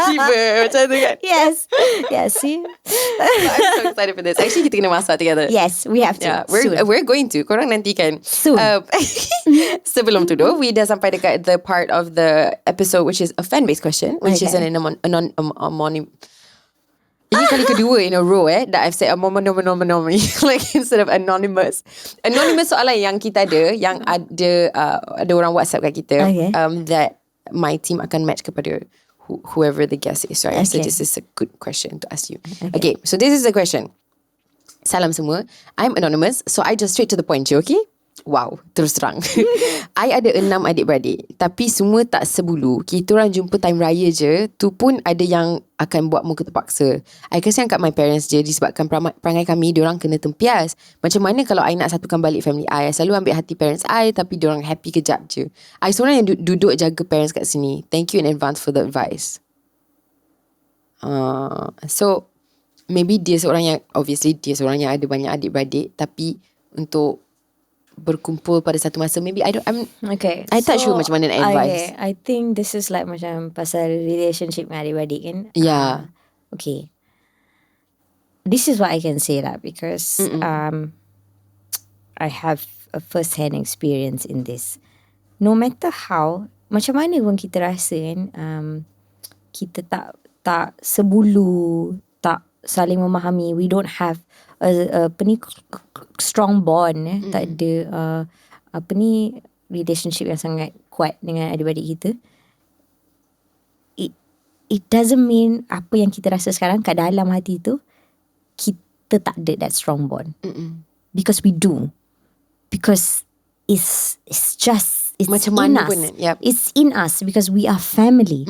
Tiba macam tu kan. Yes, see. I'm so excited for this. Actually kita kena masak together. Yes, we have to. We're going to. Korang nanti kan soon. Sebelum tu we dah sampai dekat the part of the episode which is a fan-based question, which is an anonym. Ini kali kedua in a row that I've said anonymous like instead of anonymous. Anonymous soalan yang kita ada, yang ada orang WhatsApp kat kita, that my team akan match kepada whoever the guest is, right? So this is a good question to ask you. Okay, so this is the question. Salam semua, I'm anonymous, so I just straight to the point je, okay? Wow, terus terang. I ada 6 adik-beradik, tapi semua tak sebulu. Kita orang jumpa time raya je, tu pun ada yang akan buat muka terpaksa. I kasihan kat my parents je disebabkan perangai kami, diorang kena tempias. Macam mana kalau I nak satukan balik family I selalu ambil hati parents I, tapi diorang happy kejap je. I seorang yang duduk jaga parents kat sini. Thank you in advance for the advice. So maybe dia seorang yang, obviously dia seorang yang ada banyak adik-beradik, tapi untuk berkumpul pada satu masa, maybe I tak sure macam mana nak advice. I think this is like macam pasal relationship dengan adik-beradik kan. Yeah. Okay, this is what I can say lah, because I have a first hand experience in this. No matter how, macam mana pun kita rasa kan, kita tak sebulu, tak saling memahami, we don't have a strong bond, tak ada relationship yang sangat kuat dengan adik-beradik kita. It doesn't mean apa yang kita rasa sekarang kat dalam hati tu kita tak ada that strong bond. Because we do. Because it's macam in mana us. Pun, yep. It's in us because we are family.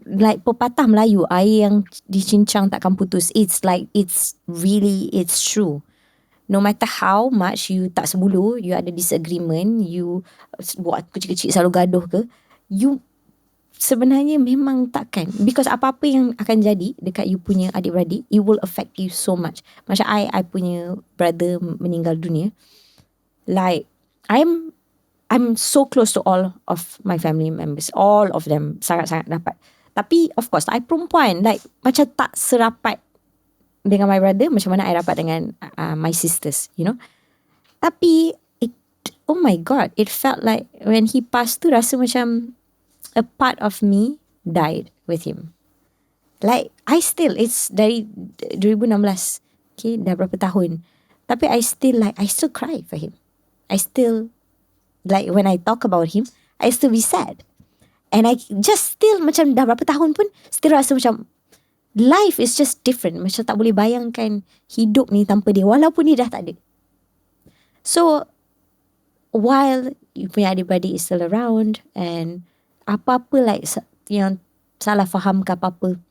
Like pepatah Melayu, air yang dicincang takkan putus. It's like it's true. No matter how much you tak sebulu, you ada disagreement, you buat kecil-kecil selalu gaduh ke, you sebenarnya memang takkan. Because apa-apa yang akan jadi dekat you punya adik-beradik, it will affect you so much. Macam I punya brother meninggal dunia, Like I'm so close to all of my family members. All of them sangat-sangat rapat. Tapi of course I perempuan, like macam tak serapat dengan my brother macam mana I rapat dengan my sisters, you know. Tapi oh my god, it felt like when he passed tu rasa macam a part of me died with him. Like I still, it's dari 2016, okay, dah berapa tahun, tapi I still cry for him. I still, like when I talk about him, I still be sad. And I just still macam dah berapa tahun pun still rasa macam life is just different. Macam tak boleh bayangkan hidup ni tanpa dia, walaupun dia dah tak ada. So while you punya adik-beradik is still around, and apa-apa like yang salah faham ke apa-apa,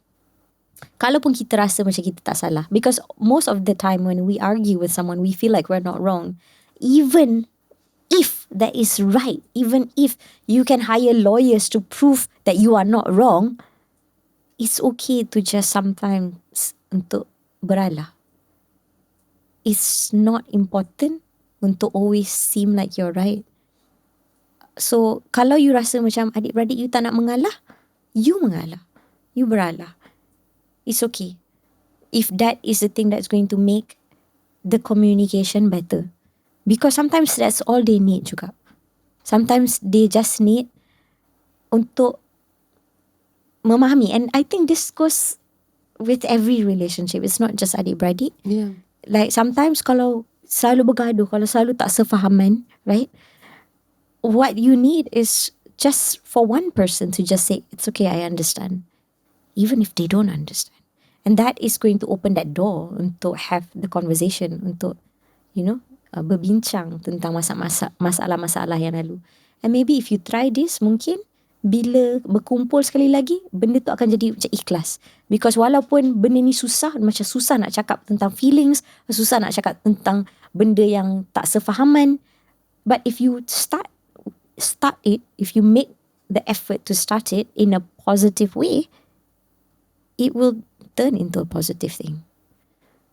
kalaupun kita rasa macam kita tak salah, because most of the time when we argue with someone we feel like we're not wrong, even if that is right, even if you can hire lawyers to prove that you are not wrong, it's okay to just sometimes untuk beralah. It's not important untuk always seem like you're right. So kalau you rasa macam adik-beradik you tak nak mengalah, you mengalah, you beralah. It's okay if that is the thing that's going to make the communication better. Because sometimes that's all they need juga. Sometimes they just need untuk memahami. And I think this goes with every relationship. It's not just adik-beradik. Yeah. Like sometimes kalau selalu bergaduh, kalau selalu tak sefahaman, right? What you need is just for one person to just say, it's okay, I understand. Even if they don't understand. And that is going to open that door untuk have the conversation, untuk, you know, berbincang tentang masalah-masalah yang lalu. And maybe if you try this, mungkin bila berkumpul sekali lagi, benda tu akan jadi macam ikhlas. Because walaupun benda ni susah, macam susah nak cakap tentang feelings, susah nak cakap tentang benda yang tak sefahaman, but if you start it, if you make the effort to start it in a positive way, it will turn into a positive thing.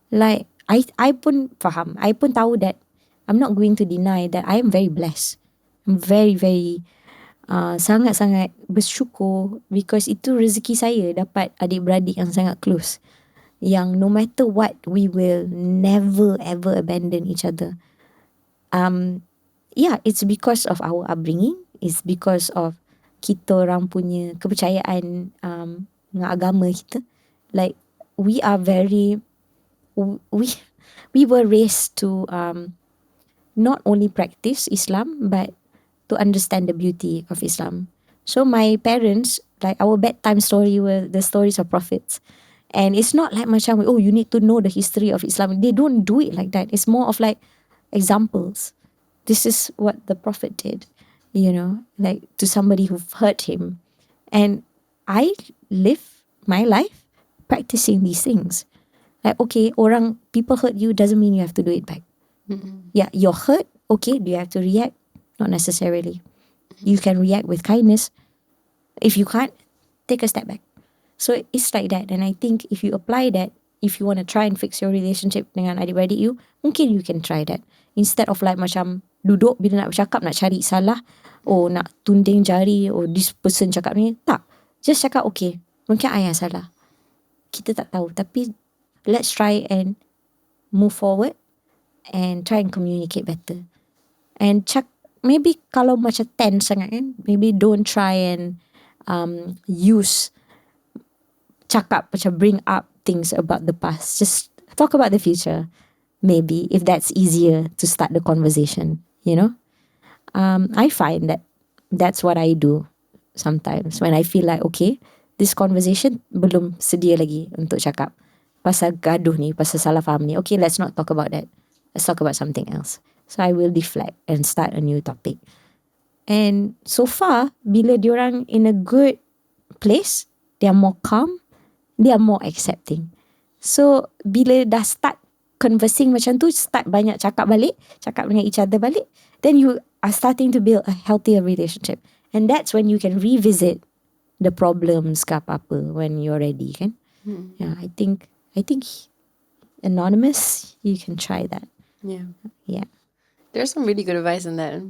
Like I pun faham, I pun tahu that I'm not going to deny that I am very blessed. I'm very sangat-sangat bersyukur, because itu rezeki saya dapat adik-beradik yang sangat close, yang no matter what we will never ever abandon each other. Yeah, it's because of our upbringing, it's because of kita orang punya kepercayaan dengan agama kita. Like we are very, we were raised to not only practice Islam but to understand the beauty of Islam. So my parents, like our bedtime story were the stories of prophets. And it's not like macam, oh, you need to know the history of Islam. They don't do it like that. It's more of like examples. This is what the prophet did, you know, like to somebody who hurt him. And I live my life practicing these things. Like, okay, people hurt you doesn't mean you have to do it back. Mm-mm. Yeah, you're hurt. Okay, do you have to react? Not necessarily. You can react with kindness. If you can't, take a step back. So it's like that. And I think if you apply that, if you want to try and fix your relationship dengan adik-beradik you, mungkin you can try that. Instead of like macam duduk bila nak bercakap, nak cari salah, or nak tunding jari, or this person cakap ni. Tak. Just cakap, okay, mungkin I yang salah. Kita tak tahu. Tapi let's try and move forward and try and communicate better. And maybe kalau macam tense sangat kan, maybe don't try and use cakap macam bring up things about the past. Just talk about the future. Maybe if that's easier to start the conversation, you know. I find that that's what I do sometimes when I feel like, okay, this conversation belum sedia lagi untuk cakap pasal gaduh ni, pasal salah faham ni. Okay, let's not talk about that. Let's talk about something else. So I will deflect and start a new topic. And so far, bila diorang in a good place, they are more calm, they are more accepting. So bila dah start conversing macam tu, start banyak cakap dengan each other balik, then you are starting to build a healthier relationship. And that's when you can revisit the problems ke apa-apa when you're ready, kan? Yeah, I think anonymous, you can try that. Yeah. Yeah. There's some really good advice in that.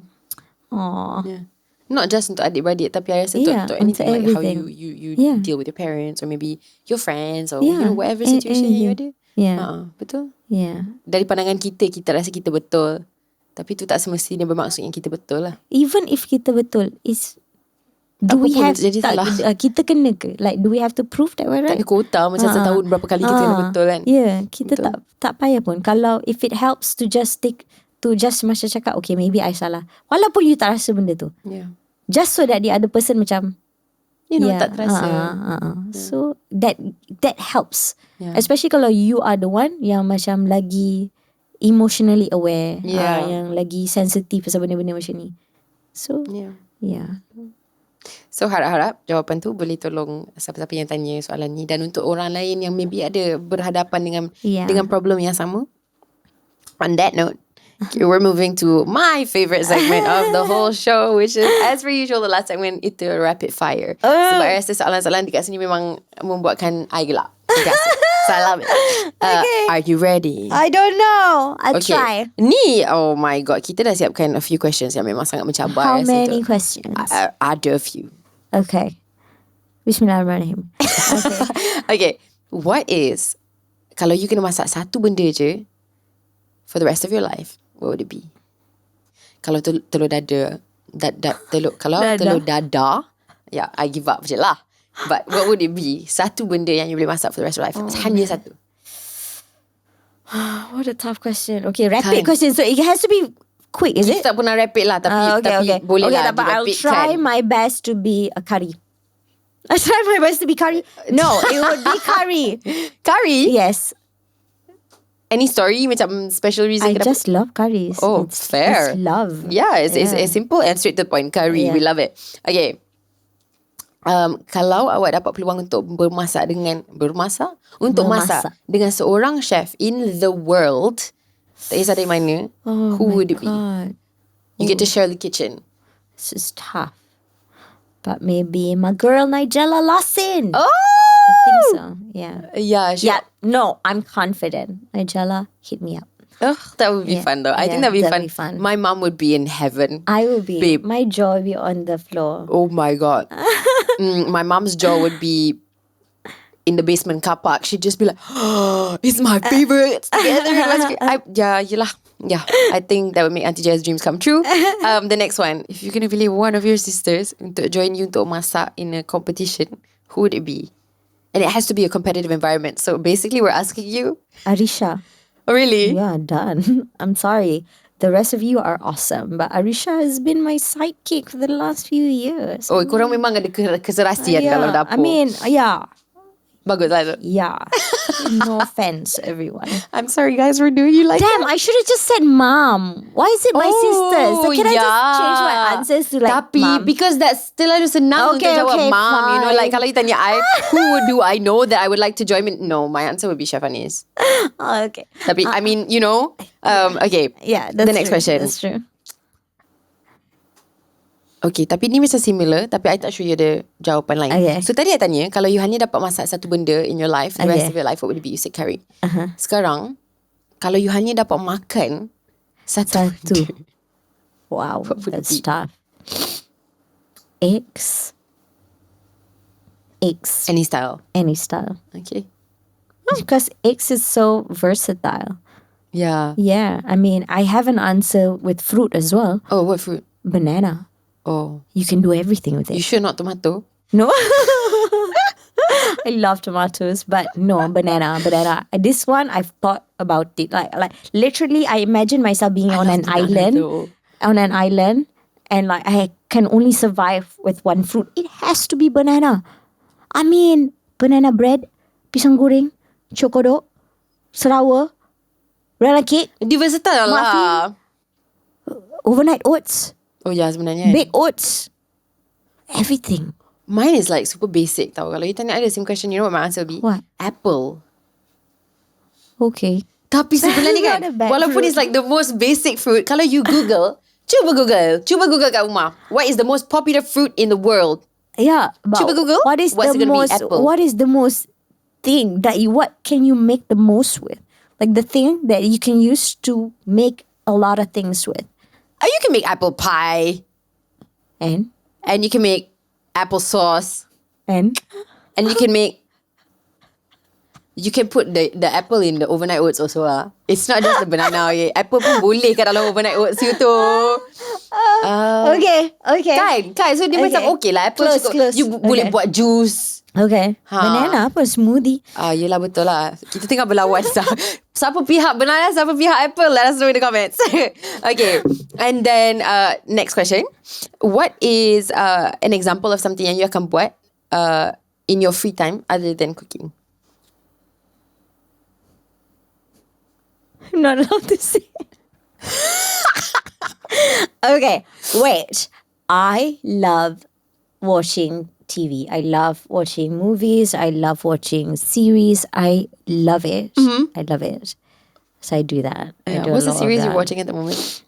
Aww. Yeah. Not just untuk adik-beradik, tapi I rasa untuk anything, like how you deal with your parents, or maybe your friends, or you know, whatever situation yang you ada. Betul. Dari pandangan kita rasa kita betul, tapi tu tak semestinya bermaksud yang kita betul lah. Even if kita betul, do we have kita kena ke? Like, do we have to prove that we're right? Tak ada kota macam setahun berapa kali kita kena betul kan. Kita tak payah pun. Kalau if it helps to just stick to just macam cakap, okay, maybe I salah, walaupun you tak rasa benda tu, just so that the other person macam, you know, tak terasa. So that helps, especially kalau you are the one yang macam lagi emotionally aware, yang lagi sensitif pasal benda-benda macam ni. So So harap-harap jawapan tu boleh tolong siapa-siapa yang tanya soalan ni, dan untuk orang lain yang maybe ada berhadapan dengan problem yang sama. On that note, we're moving to my favorite segment of the whole show, which is, as per usual, the last segment itu rapid fire. Sebab I rasa soalan-soalan dekat sini memang membuatkan I gelap. Salam. Are you ready? I don't know. I'll try. Ni, oh my god, kita dah siapkan a few questions yang memang sangat mencabar. How many questions? Ada a few. Okay. Bismillahirrahmanirrahim. Okay. What is, kalau you kena masak satu benda je for the rest of your life, what would it be? Kalau telur dada, telur dada, I give up je lah. But what would it be? Satu benda yang you boleh masak for the rest of your life. Hanya satu. What a tough question. Okay, rapid question. So it has to be quick, is it? Tak pernah rapid lah, tapi boleh lah. But I'll try my best to be a curry. I try my best to be curry. No, it would be curry. Curry? Yes. Any story, macam special reason? I just love curries. Oh, fair. It's love. Yeah, it's simple and straight to the point. Curry, we love it. Okay. Kalau awak dapat peluang untuk masak dengan seorang chef in the world, tak kisah dari mana, who would it be? You get to share the kitchen. This is tough. But maybe my girl Nigella Lawson. Oh! I think so. Yeah. Yeah, sure. Yeah. No, I'm confident. Nigella, hit me up. That would be fun though. I think that would be fun. My mom would be in heaven. I will be. Babe. My jaw will be on the floor. Oh my god. My mom's jaw would be in the basement car park. She'd just be like, oh, it's my favorites together. I think that would make Auntie Jaz's dreams come true. The next one, if you're gonna pilih one of your sisters untuk join you untuk masak in a competition, who would it be? And it has to be a competitive environment. So basically we're asking you, Arisha. Oh really? Yeah, done. I'm sorry. The rest of you are awesome, but Arisha has been my sidekick for the last few years. Oh, korang memang ada keserasian dalam dapur. I mean, Bagus lah. Yeah. No offense, everyone. I'm sorry guys, we're doing you like Damn, that. I should have just said mom. Why is it my sisters? So can I just change my answers to like Tapi, mom? because that's still ada senang untuk jawab mom. Fine. You know, like kalau you tanya I, who do I know that I would like to join me? No, my answer would be Chef Anis. Oh, okay. Tapi, I mean, you know, okay. Yeah, that's the next question. That's true. Okay, tapi ni macam similar, tapi I tak sure you ada jawapan lain. Okay. So tadi I tanya, kalau you hanya dapat masak satu benda in your life, the rest of your life, what would it be? You said curry. Sekarang, kalau you hanya dapat makan satu benda, wow, that's tough. Eggs. Any style. Okay. Because eggs is so versatile. Yeah. Yeah, I mean, I have an answer with fruit as well. Oh, what fruit? Banana. Oh. You can do everything with it. You sure not tomato? No. I love tomatoes, but no, banana. This one, I've thought about it. Like literally, I imagine myself being on an island. And like, I can only survive with one fruit. It has to be banana. I mean, banana bread, pisang goreng, chokodok, sarawak, banana cake. Versatile lah. Overnight oats. Oh ya, sebenarnya baked oats. Everything. Mine is like super basic tau. Kalau you tanya I the same question, you know what my answer will be? What? Apple. Okay. Tapi sebenarnya kan, walaupun it's like the most basic fruit, kalau you Google, cuba Google kat rumah, what is the most popular fruit in the world? Yeah. Cuba Google. What is What's the gonna most? be apple? What is the most thing that what can you make the most with? Like the thing that you can use to make a lot of things with. You can make apple pie. And you can make applesauce. And you can put the apple in the overnight oats also lah. It's not just the banana. Okay. Apple pun boleh kat dalam overnight oats you tu. Okay. Kan? So dia macam okay lah. Apple Close, cukup. close. You boleh buat juice. Okay. Banana apa? Smoothie. Yelah betul lah. Kita tengah berlawan. Siapa pihak banana, siapa pihak apple? Let us know in the comments. Okay. And then next question. What is an example of something yang you akan buat in your free time other than cooking? I'm not allowed to say it. Okay, wait. I love watching TV. I love watching movies. I love watching series. I love it. I love it. So I do that. What's the series you're watching at the moment?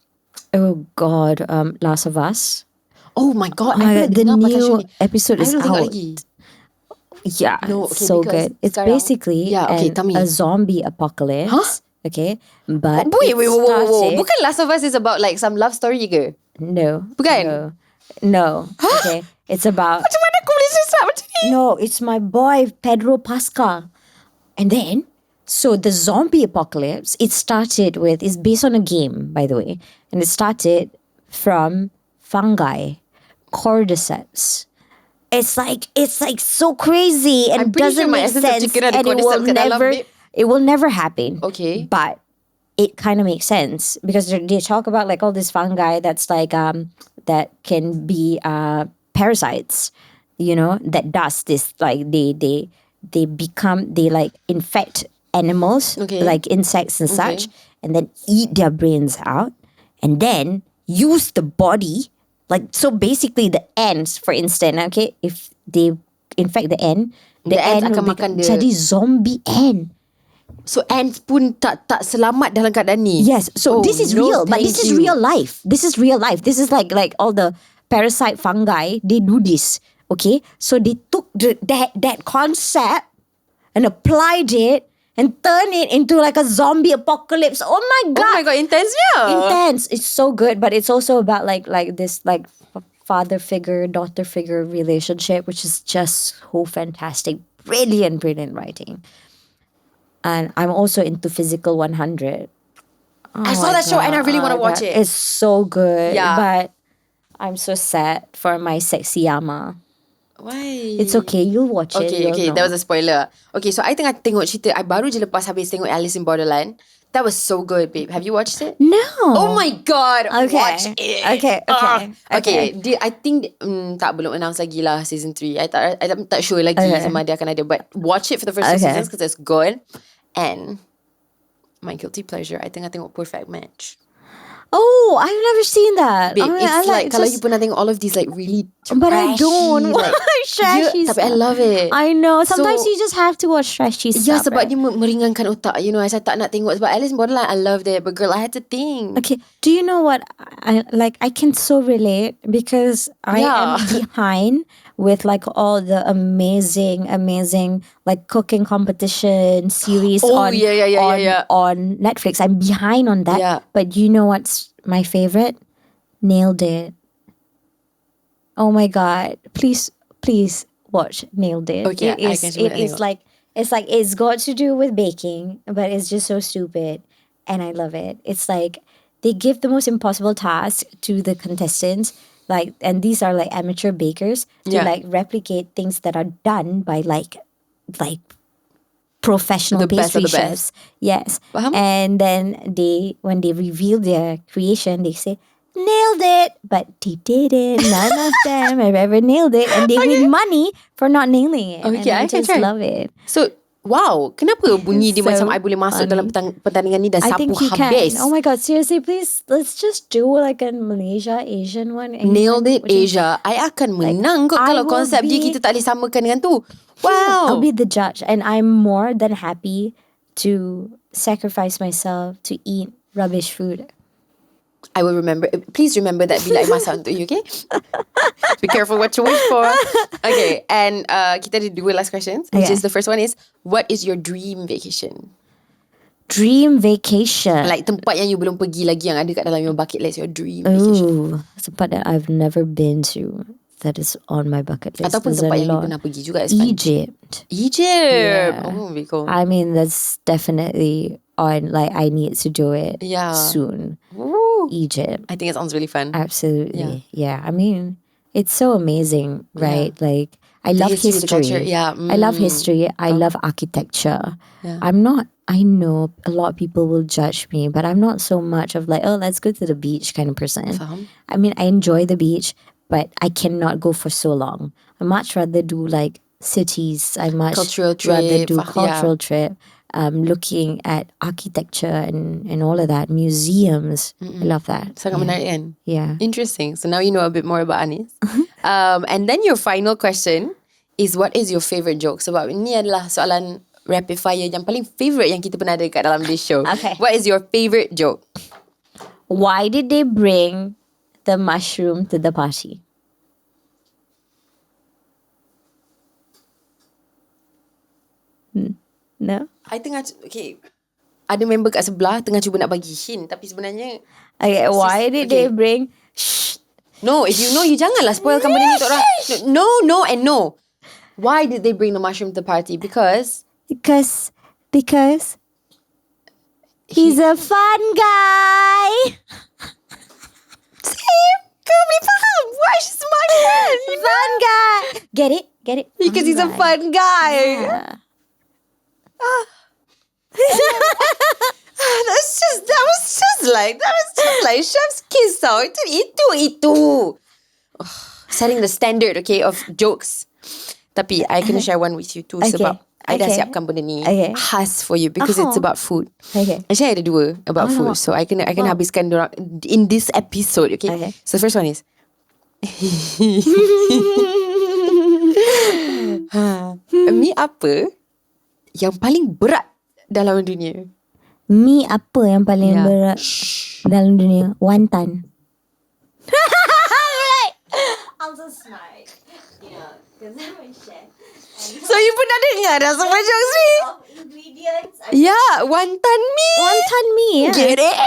Oh God, Last of Us. Oh my God. The new episode is out. Yeah, no, it's so good. It's basically a zombie apocalypse. Huh? Okay, but wait. Bukan Last of Us is about like some love story ke? No. Bukan? No. Okay, it's about... Macam mana aku boleh susah macam ni? No, it's my boy Pedro Pascal. And then, so the zombie apocalypse, it's based on a game, by the way. And it started from fungi, cordyceps. It's like so crazy and doesn't make sense, and it will never happen. Okay. But it kind of makes sense because they talk about like all this fungi that's like that can be parasites, you know, that does this, like they like infect animals, like insects and such, and then eat their brains out and then use the body, like, so basically the ants, for instance, okay, if they infect the ant akan makan dia. Jadi zombie ant. So ants pun tak selamat dalam keadaan ni. Yes. So this is real, but this is real life. This is real life. This is like all the parasite fungi. They do this. Okay. So they took that concept and applied it and turned it into like a zombie apocalypse. Oh my God. Oh my God. Intense, yeah. Intense. It's so good, but it's also about like this like father figure, daughter figure relationship, which is just so fantastic. Brilliant writing. And I'm also into Physical 100. I saw that show and I really want to watch it. It's so good. Yeah. But I'm so sad for my sexy Yama. Why? It's okay. You'll watch it. Okay. That was a spoiler. Okay, so I tengah tengok cerita. I baru je lepas habis tengok Alice in Borderland. That was so good, babe. Have you watched it? No. Oh my God. Okay. Watch it. Okay. I think belum announce lagi lah season 3. I'm tak sure lagi sama dia akan ada. But watch it for the first 2 seasons because it's good. And my guilty pleasure, I tengah tengok Perfect Match. Oh, I've never seen that. Babe, it's like kalau you pernah tengok all of these like really trashy, but I don't watch trashy tapi I love it. I know. Sometimes you just have to watch trashy stuff. Yeah, sebab dia meringankan otak. You know, saya tak nak tengok sebab Alice in Borderland, I loved it. But girl, I had to think. Okay, do you know what I can so relate because I am behind with like all the amazing like cooking competition series on Netflix. I'm behind on that. Yeah. But you know what's my favorite? Nailed It. Oh my God. Please watch Nailed It. Okay, it's got to do with baking, but it's just so stupid. And I love it. It's like they give the most impossible task to the contestants. Like, and these are like amateur bakers to like replicate things that are done by like professional pastry chefs. Yes. And then when they reveal their creation, they say, nailed it. But they didn't. None of them have ever nailed it. And they win money for not nailing it. Okay, and I just love it. So, wow, kenapa bunyi dia macam I boleh masuk dalam pertandingan ni dan sapu habis? Can. Oh my God, seriously, please, let's just do like a Malaysia Asian one. Nailed It Asia. I akan menang kot kalau konsep dia kita tak boleh samakan dengan tu. Wow. I'll be the judge and I'm more than happy to sacrifice myself to eat rubbish food. I will remember. Please remember that bila I masak untuk you, okay? Be careful what you wish for. Okay, and kita ada 2 last questions. Which is the first one is, what is your dream vacation? Dream vacation. Like tempat yang you belum pergi lagi, yang ada kat dalam your bucket list, your dream vacation. Tempat that I've never been to that is on my bucket list. Ataupun tempat yang you pernah pergi juga. Egypt. Yeah. Very cool. I mean, that's definitely on, like, I need to do it soon. Woo. Egypt. I think it sounds really fun. Absolutely. Yeah. I mean, it's so amazing, right? Like, I love history. I love history. I love architecture. I know a lot of people will judge me, but I'm not so much of like, oh, let's go to the beach kind of person. I mean, I enjoy the beach, but I cannot go for so long. I much rather do like cities. I much rather do cultural trip. Looking at architecture and all of that, museums. I love that. Sangat menarik kan? Yeah. Interesting. So now you know a bit more about Anis. And then your final question is, what is your favourite joke? Sebab ini adalah soalan rapid fire yang paling favourite yang kita pernah ada kat dalam this show. Okay. What is your favourite joke? Why did they bring the mushroom to the party? No? I tengah, ada member kat sebelah tengah cuba nak bagi hint, tapi sebenarnya why did they bring... No, if you know, you janganlah spoilkan benda ni untuk orang. No and no. Why did they bring the mushroom to the party? Because he's a fun guy. See? Kau boleh faham. Why she's smart? Fun guy. Get it? Because he's a fun guy. Yeah. That was just like chef's kiss tau. Itu. Setting the standard, okay, of jokes. Tapi I can share one with you too, sebab I dah siapkan benda ni khas for you because it's about food. Actually I ada dua about food, so I can habiskan dorang in this episode. Okay. So the first one is mi apa yang paling berat dalam dunia? Mi apa yang paling berat dalam dunia? Wonton. I'm so smart, because I'm a chef. So you pernah dengar dah semua jokes ni? Ingredients. Wonton mee. Yeah. Get it?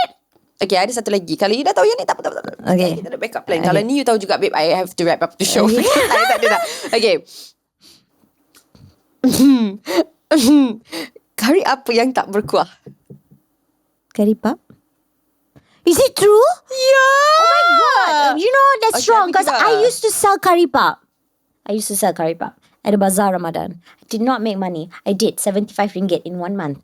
Okay, ada satu lagi. Kalau you dah tahu yang ni, tak apa. Okay. Kita ada backup plan. Kalau ni you tahu juga, babe, I have to wrap up the show. I tak ada dah. Okay. Kari apa yang tak berkuah? Curry puff. Is it true? Yeah. Oh my god. You know, that's wrong because I used to sell curry puff. At a bazaar Ramadan. I did not make money. I did 75 ringgit in 1 month.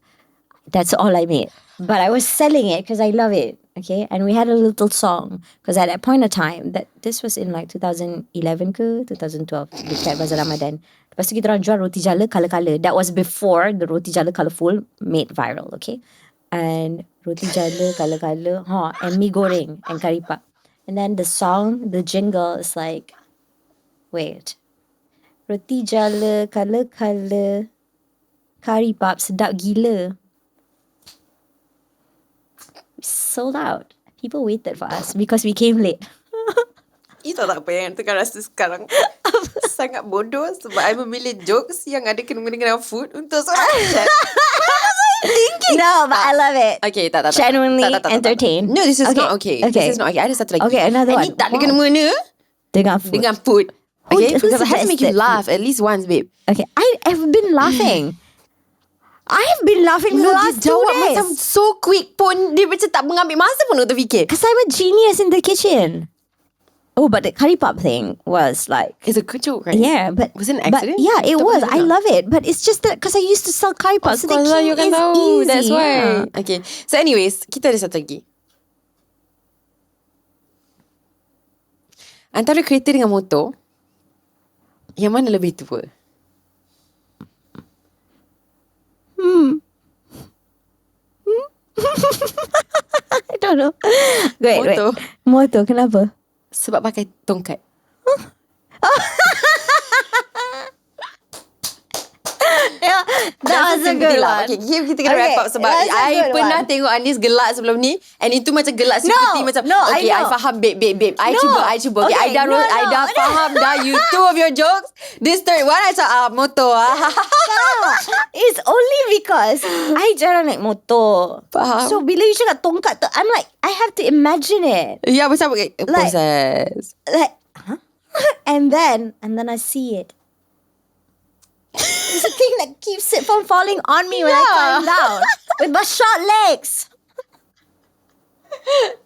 That's all I made. But I was selling it because I love it. Okay. And we had a little song. Because at that point of time, that this was in like 2011 ke 2012. Dekat bazaar Ramadan. Lepas tu kita orang jual roti jala colour-colour. That was before the roti jala colourful made viral. Okay. And roti jala colour-colour. And mi goreng and curry puff. And then the song, the jingle is like, wait. Roti jala, colour-colour, curry puff, sedap gila. We sold out. People waited for us because we came late. You tahu tak apa yang tengah rasa sekarang? Sangat bodoh sebab I memilih jokes yang ada kena-mengena dengan food untuk seorang chef. Thinking. No, but I love it. Okay, tak. Genuinely entertained. No, this is not okay. This is not okay. Ada satu lagi. Okay, another one. Ini tak ada kena-mengena dengan food. Okay, because it has to make you laugh at least once, babe. Okay, I have been laughing. I have been laughing for the last 2 days. Macam so quick pun, dia macam tak mengambil masa pun untuk fikir. Because I'm a genius in the kitchen. Oh, but the curry puff thing was like... It's a good joke, right? Yeah, but... Was it an accident? But yeah, it was. I love it. But it's just that because I used to sell curry puff. So the you can know. Easy. That's why. Okay. So anyways, kita ada satu lagi. Antara kereta dengan motor, yang mana lebih tua? I don't know. Wait. Motor, kenapa? Sebab pakai tongkat. Yeah, that was a good one. Okay, kita kena wrap up sebab I pernah tengok Anis gelak sebelum ni, and itu macam gelak seperti macam okay, I faham babe. I cuba. Okay, I dah faham dah, two of your jokes. This third one I saw motor. It's only because I jarang naik motor. Faham. So bila you cakap tongkat tu, I'm like, I have to imagine it. Yeah, macam process. Like, huh? And then I see it. It's the thing that keeps it from falling on me when I climb down with my short legs.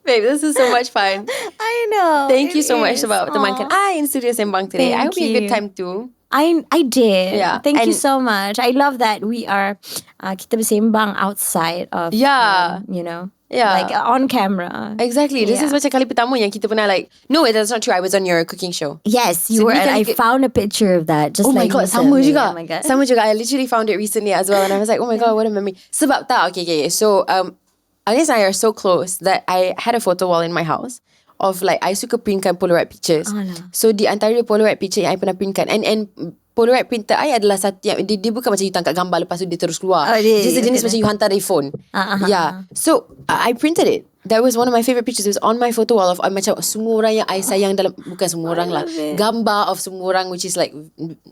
Babe, this is so much fun. I know. Thank you so much about temankan I in Studio Sembang today. I hope you had a good time too. I did. Yeah. Thank you so much. I love that we are kita bersembang outside of you know. Yeah. Like on camera. Exactly. This is macam kali pertama yang kita pernah like, no, that's not true. I was on your cooking show. Yes, you were. And I found a picture of that. Just oh my like god, recently. sama juga. Oh my god. Sama juga. I literally found it recently as well. And I was like, oh my god, what a memory. Sebab tak, okay. So, Anis and I are so close that I had a photo wall in my house of like, I suka printkan Polaroid pictures. So, di antara Polaroid picture yang I pernah printkan, and Polaroid printer I adalah satu yang dia bukan macam you tangkap gambar lepas tu dia terus keluar. Dia sejenis macam you hantar dari phone. Yeah. So I printed it. That was one of my favourite pictures. It was on my photo wall of macam semua orang yang I sayang dalam, bukan semua orang lah, gambar of semua orang, which is like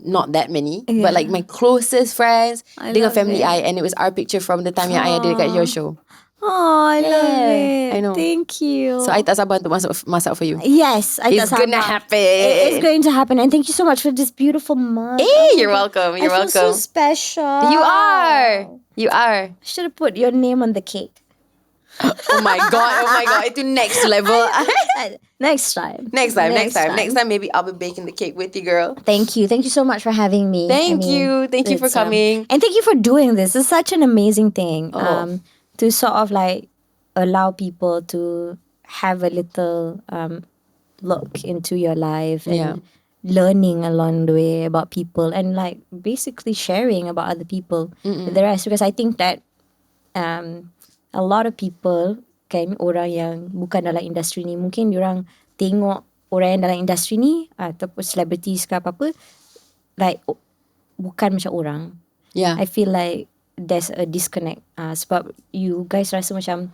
not that many, but like my closest friends dengan family I, and it was our picture from the time yang I ada dekat your show. Oh, I love it. I know. Thank you. So I tak sabar untuk masak for you. Yes, it's gonna happen. It's going to happen. And thank you so much for this beautiful mug. Hey, you're welcome. You're I welcome. feel so special. You are. Should have put your name on the cake. Oh my god. It's next level. Next time Maybe I'll be baking the cake with you, girl. Thank you so much for having me. Thank you for coming. And thank you for doing this. It's such an amazing thing. To sort of like allow people to have a little look into your life and learning along the way about people, and like basically sharing about other people with the rest. Because I think that a lot of people kan, orang yang bukan dalam industri ni, mungkin diorang tengok orang yang dalam industri ni ataupun celebrities ke apa-apa, like bukan macam orang. I feel like there's a disconnect sebab you guys rasa macam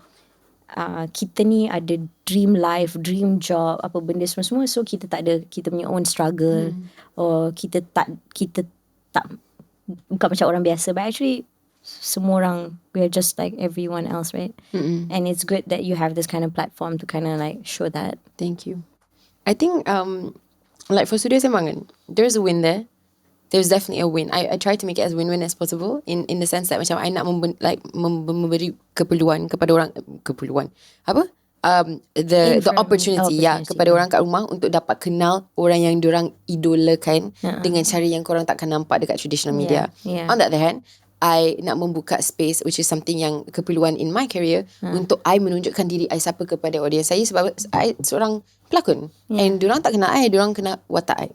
kita ni ada dream life, dream job, apa benda semua, so kita tak ada kita punya own struggle, or kita tak bukan macam orang biasa, but actually semua orang, we're just like everyone else, right? And it's good that you have this kind of platform to kind of like show that. Thank you. I think like for Studio Sembang, there's a win there. There's definitely a win. I try to make it as win-win as possible in the sense that macam I nak memberi keperluan kepada orang, the opportunity kepada orang kat rumah untuk dapat kenal orang yang diorang idolakan dengan cara yang korang takkan nampak dekat traditional media. On the other hand, I nak membuka space, which is something yang keperluan in my career, untuk I menunjukkan diri I siapa kepada audience saya, sebab I seorang pelakon and diorang tak kenal I, diorang kenal watak I.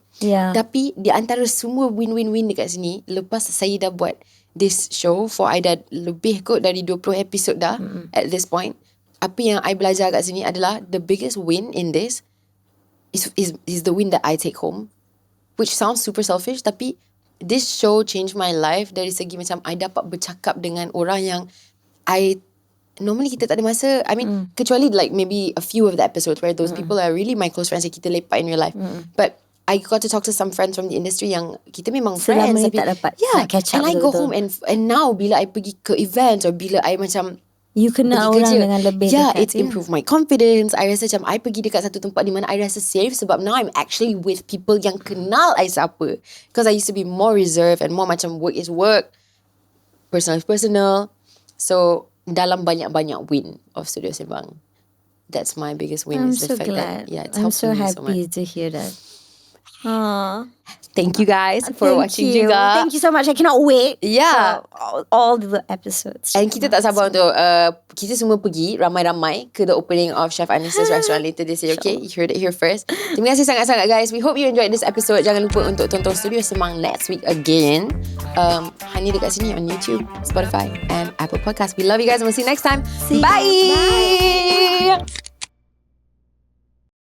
Tapi di antara semua win-win-win dekat sini, lepas saya dah buat this show for I dah lebih kot dari 20 episod dah at this point, apa yang I belajar kat sini adalah the biggest win in this is the win that I take home, which sounds super selfish, tapi this show changed my life dari segi macam I dapat bercakap dengan orang yang normally kita tak ada masa. I mean, kecuali like maybe a few of the episodes where those people are really my close friends yang kita lepak in real life. But I got to talk to some friends from the industry yang kita memang friends, tapi tak dapat catch up. And I go home and now bila I pergi ke events, or bila I macam you kenal orang dengan lebih dekat, it's improved my confidence. I rasa macam I pergi dekat satu tempat di mana I rasa safe, sebab now I'm actually with people yang kenal I siapa. Because I used to be more reserved and more macam work is work, personal is personal. So dalam banyak-banyak win of Studio Sembang, that's my biggest win. I'm is the so fact glad. that it's I'm helped so me happy so much. to hear that. Aww. Thank you guys for watching juga. Thank you so much. I cannot wait for all the episodes. And kita tak sabar untuk kita semua pergi ramai-ramai ke the opening of Chef Anis's restaurant later this year. Okay, you heard it here first. Terima kasih sangat-sangat guys. We hope you enjoyed this episode. Jangan lupa untuk tonton Studio Sembang next week again. Hanya dekat sini on YouTube, Spotify and Apple Podcast. We love you guys and we'll see you next time. Bye.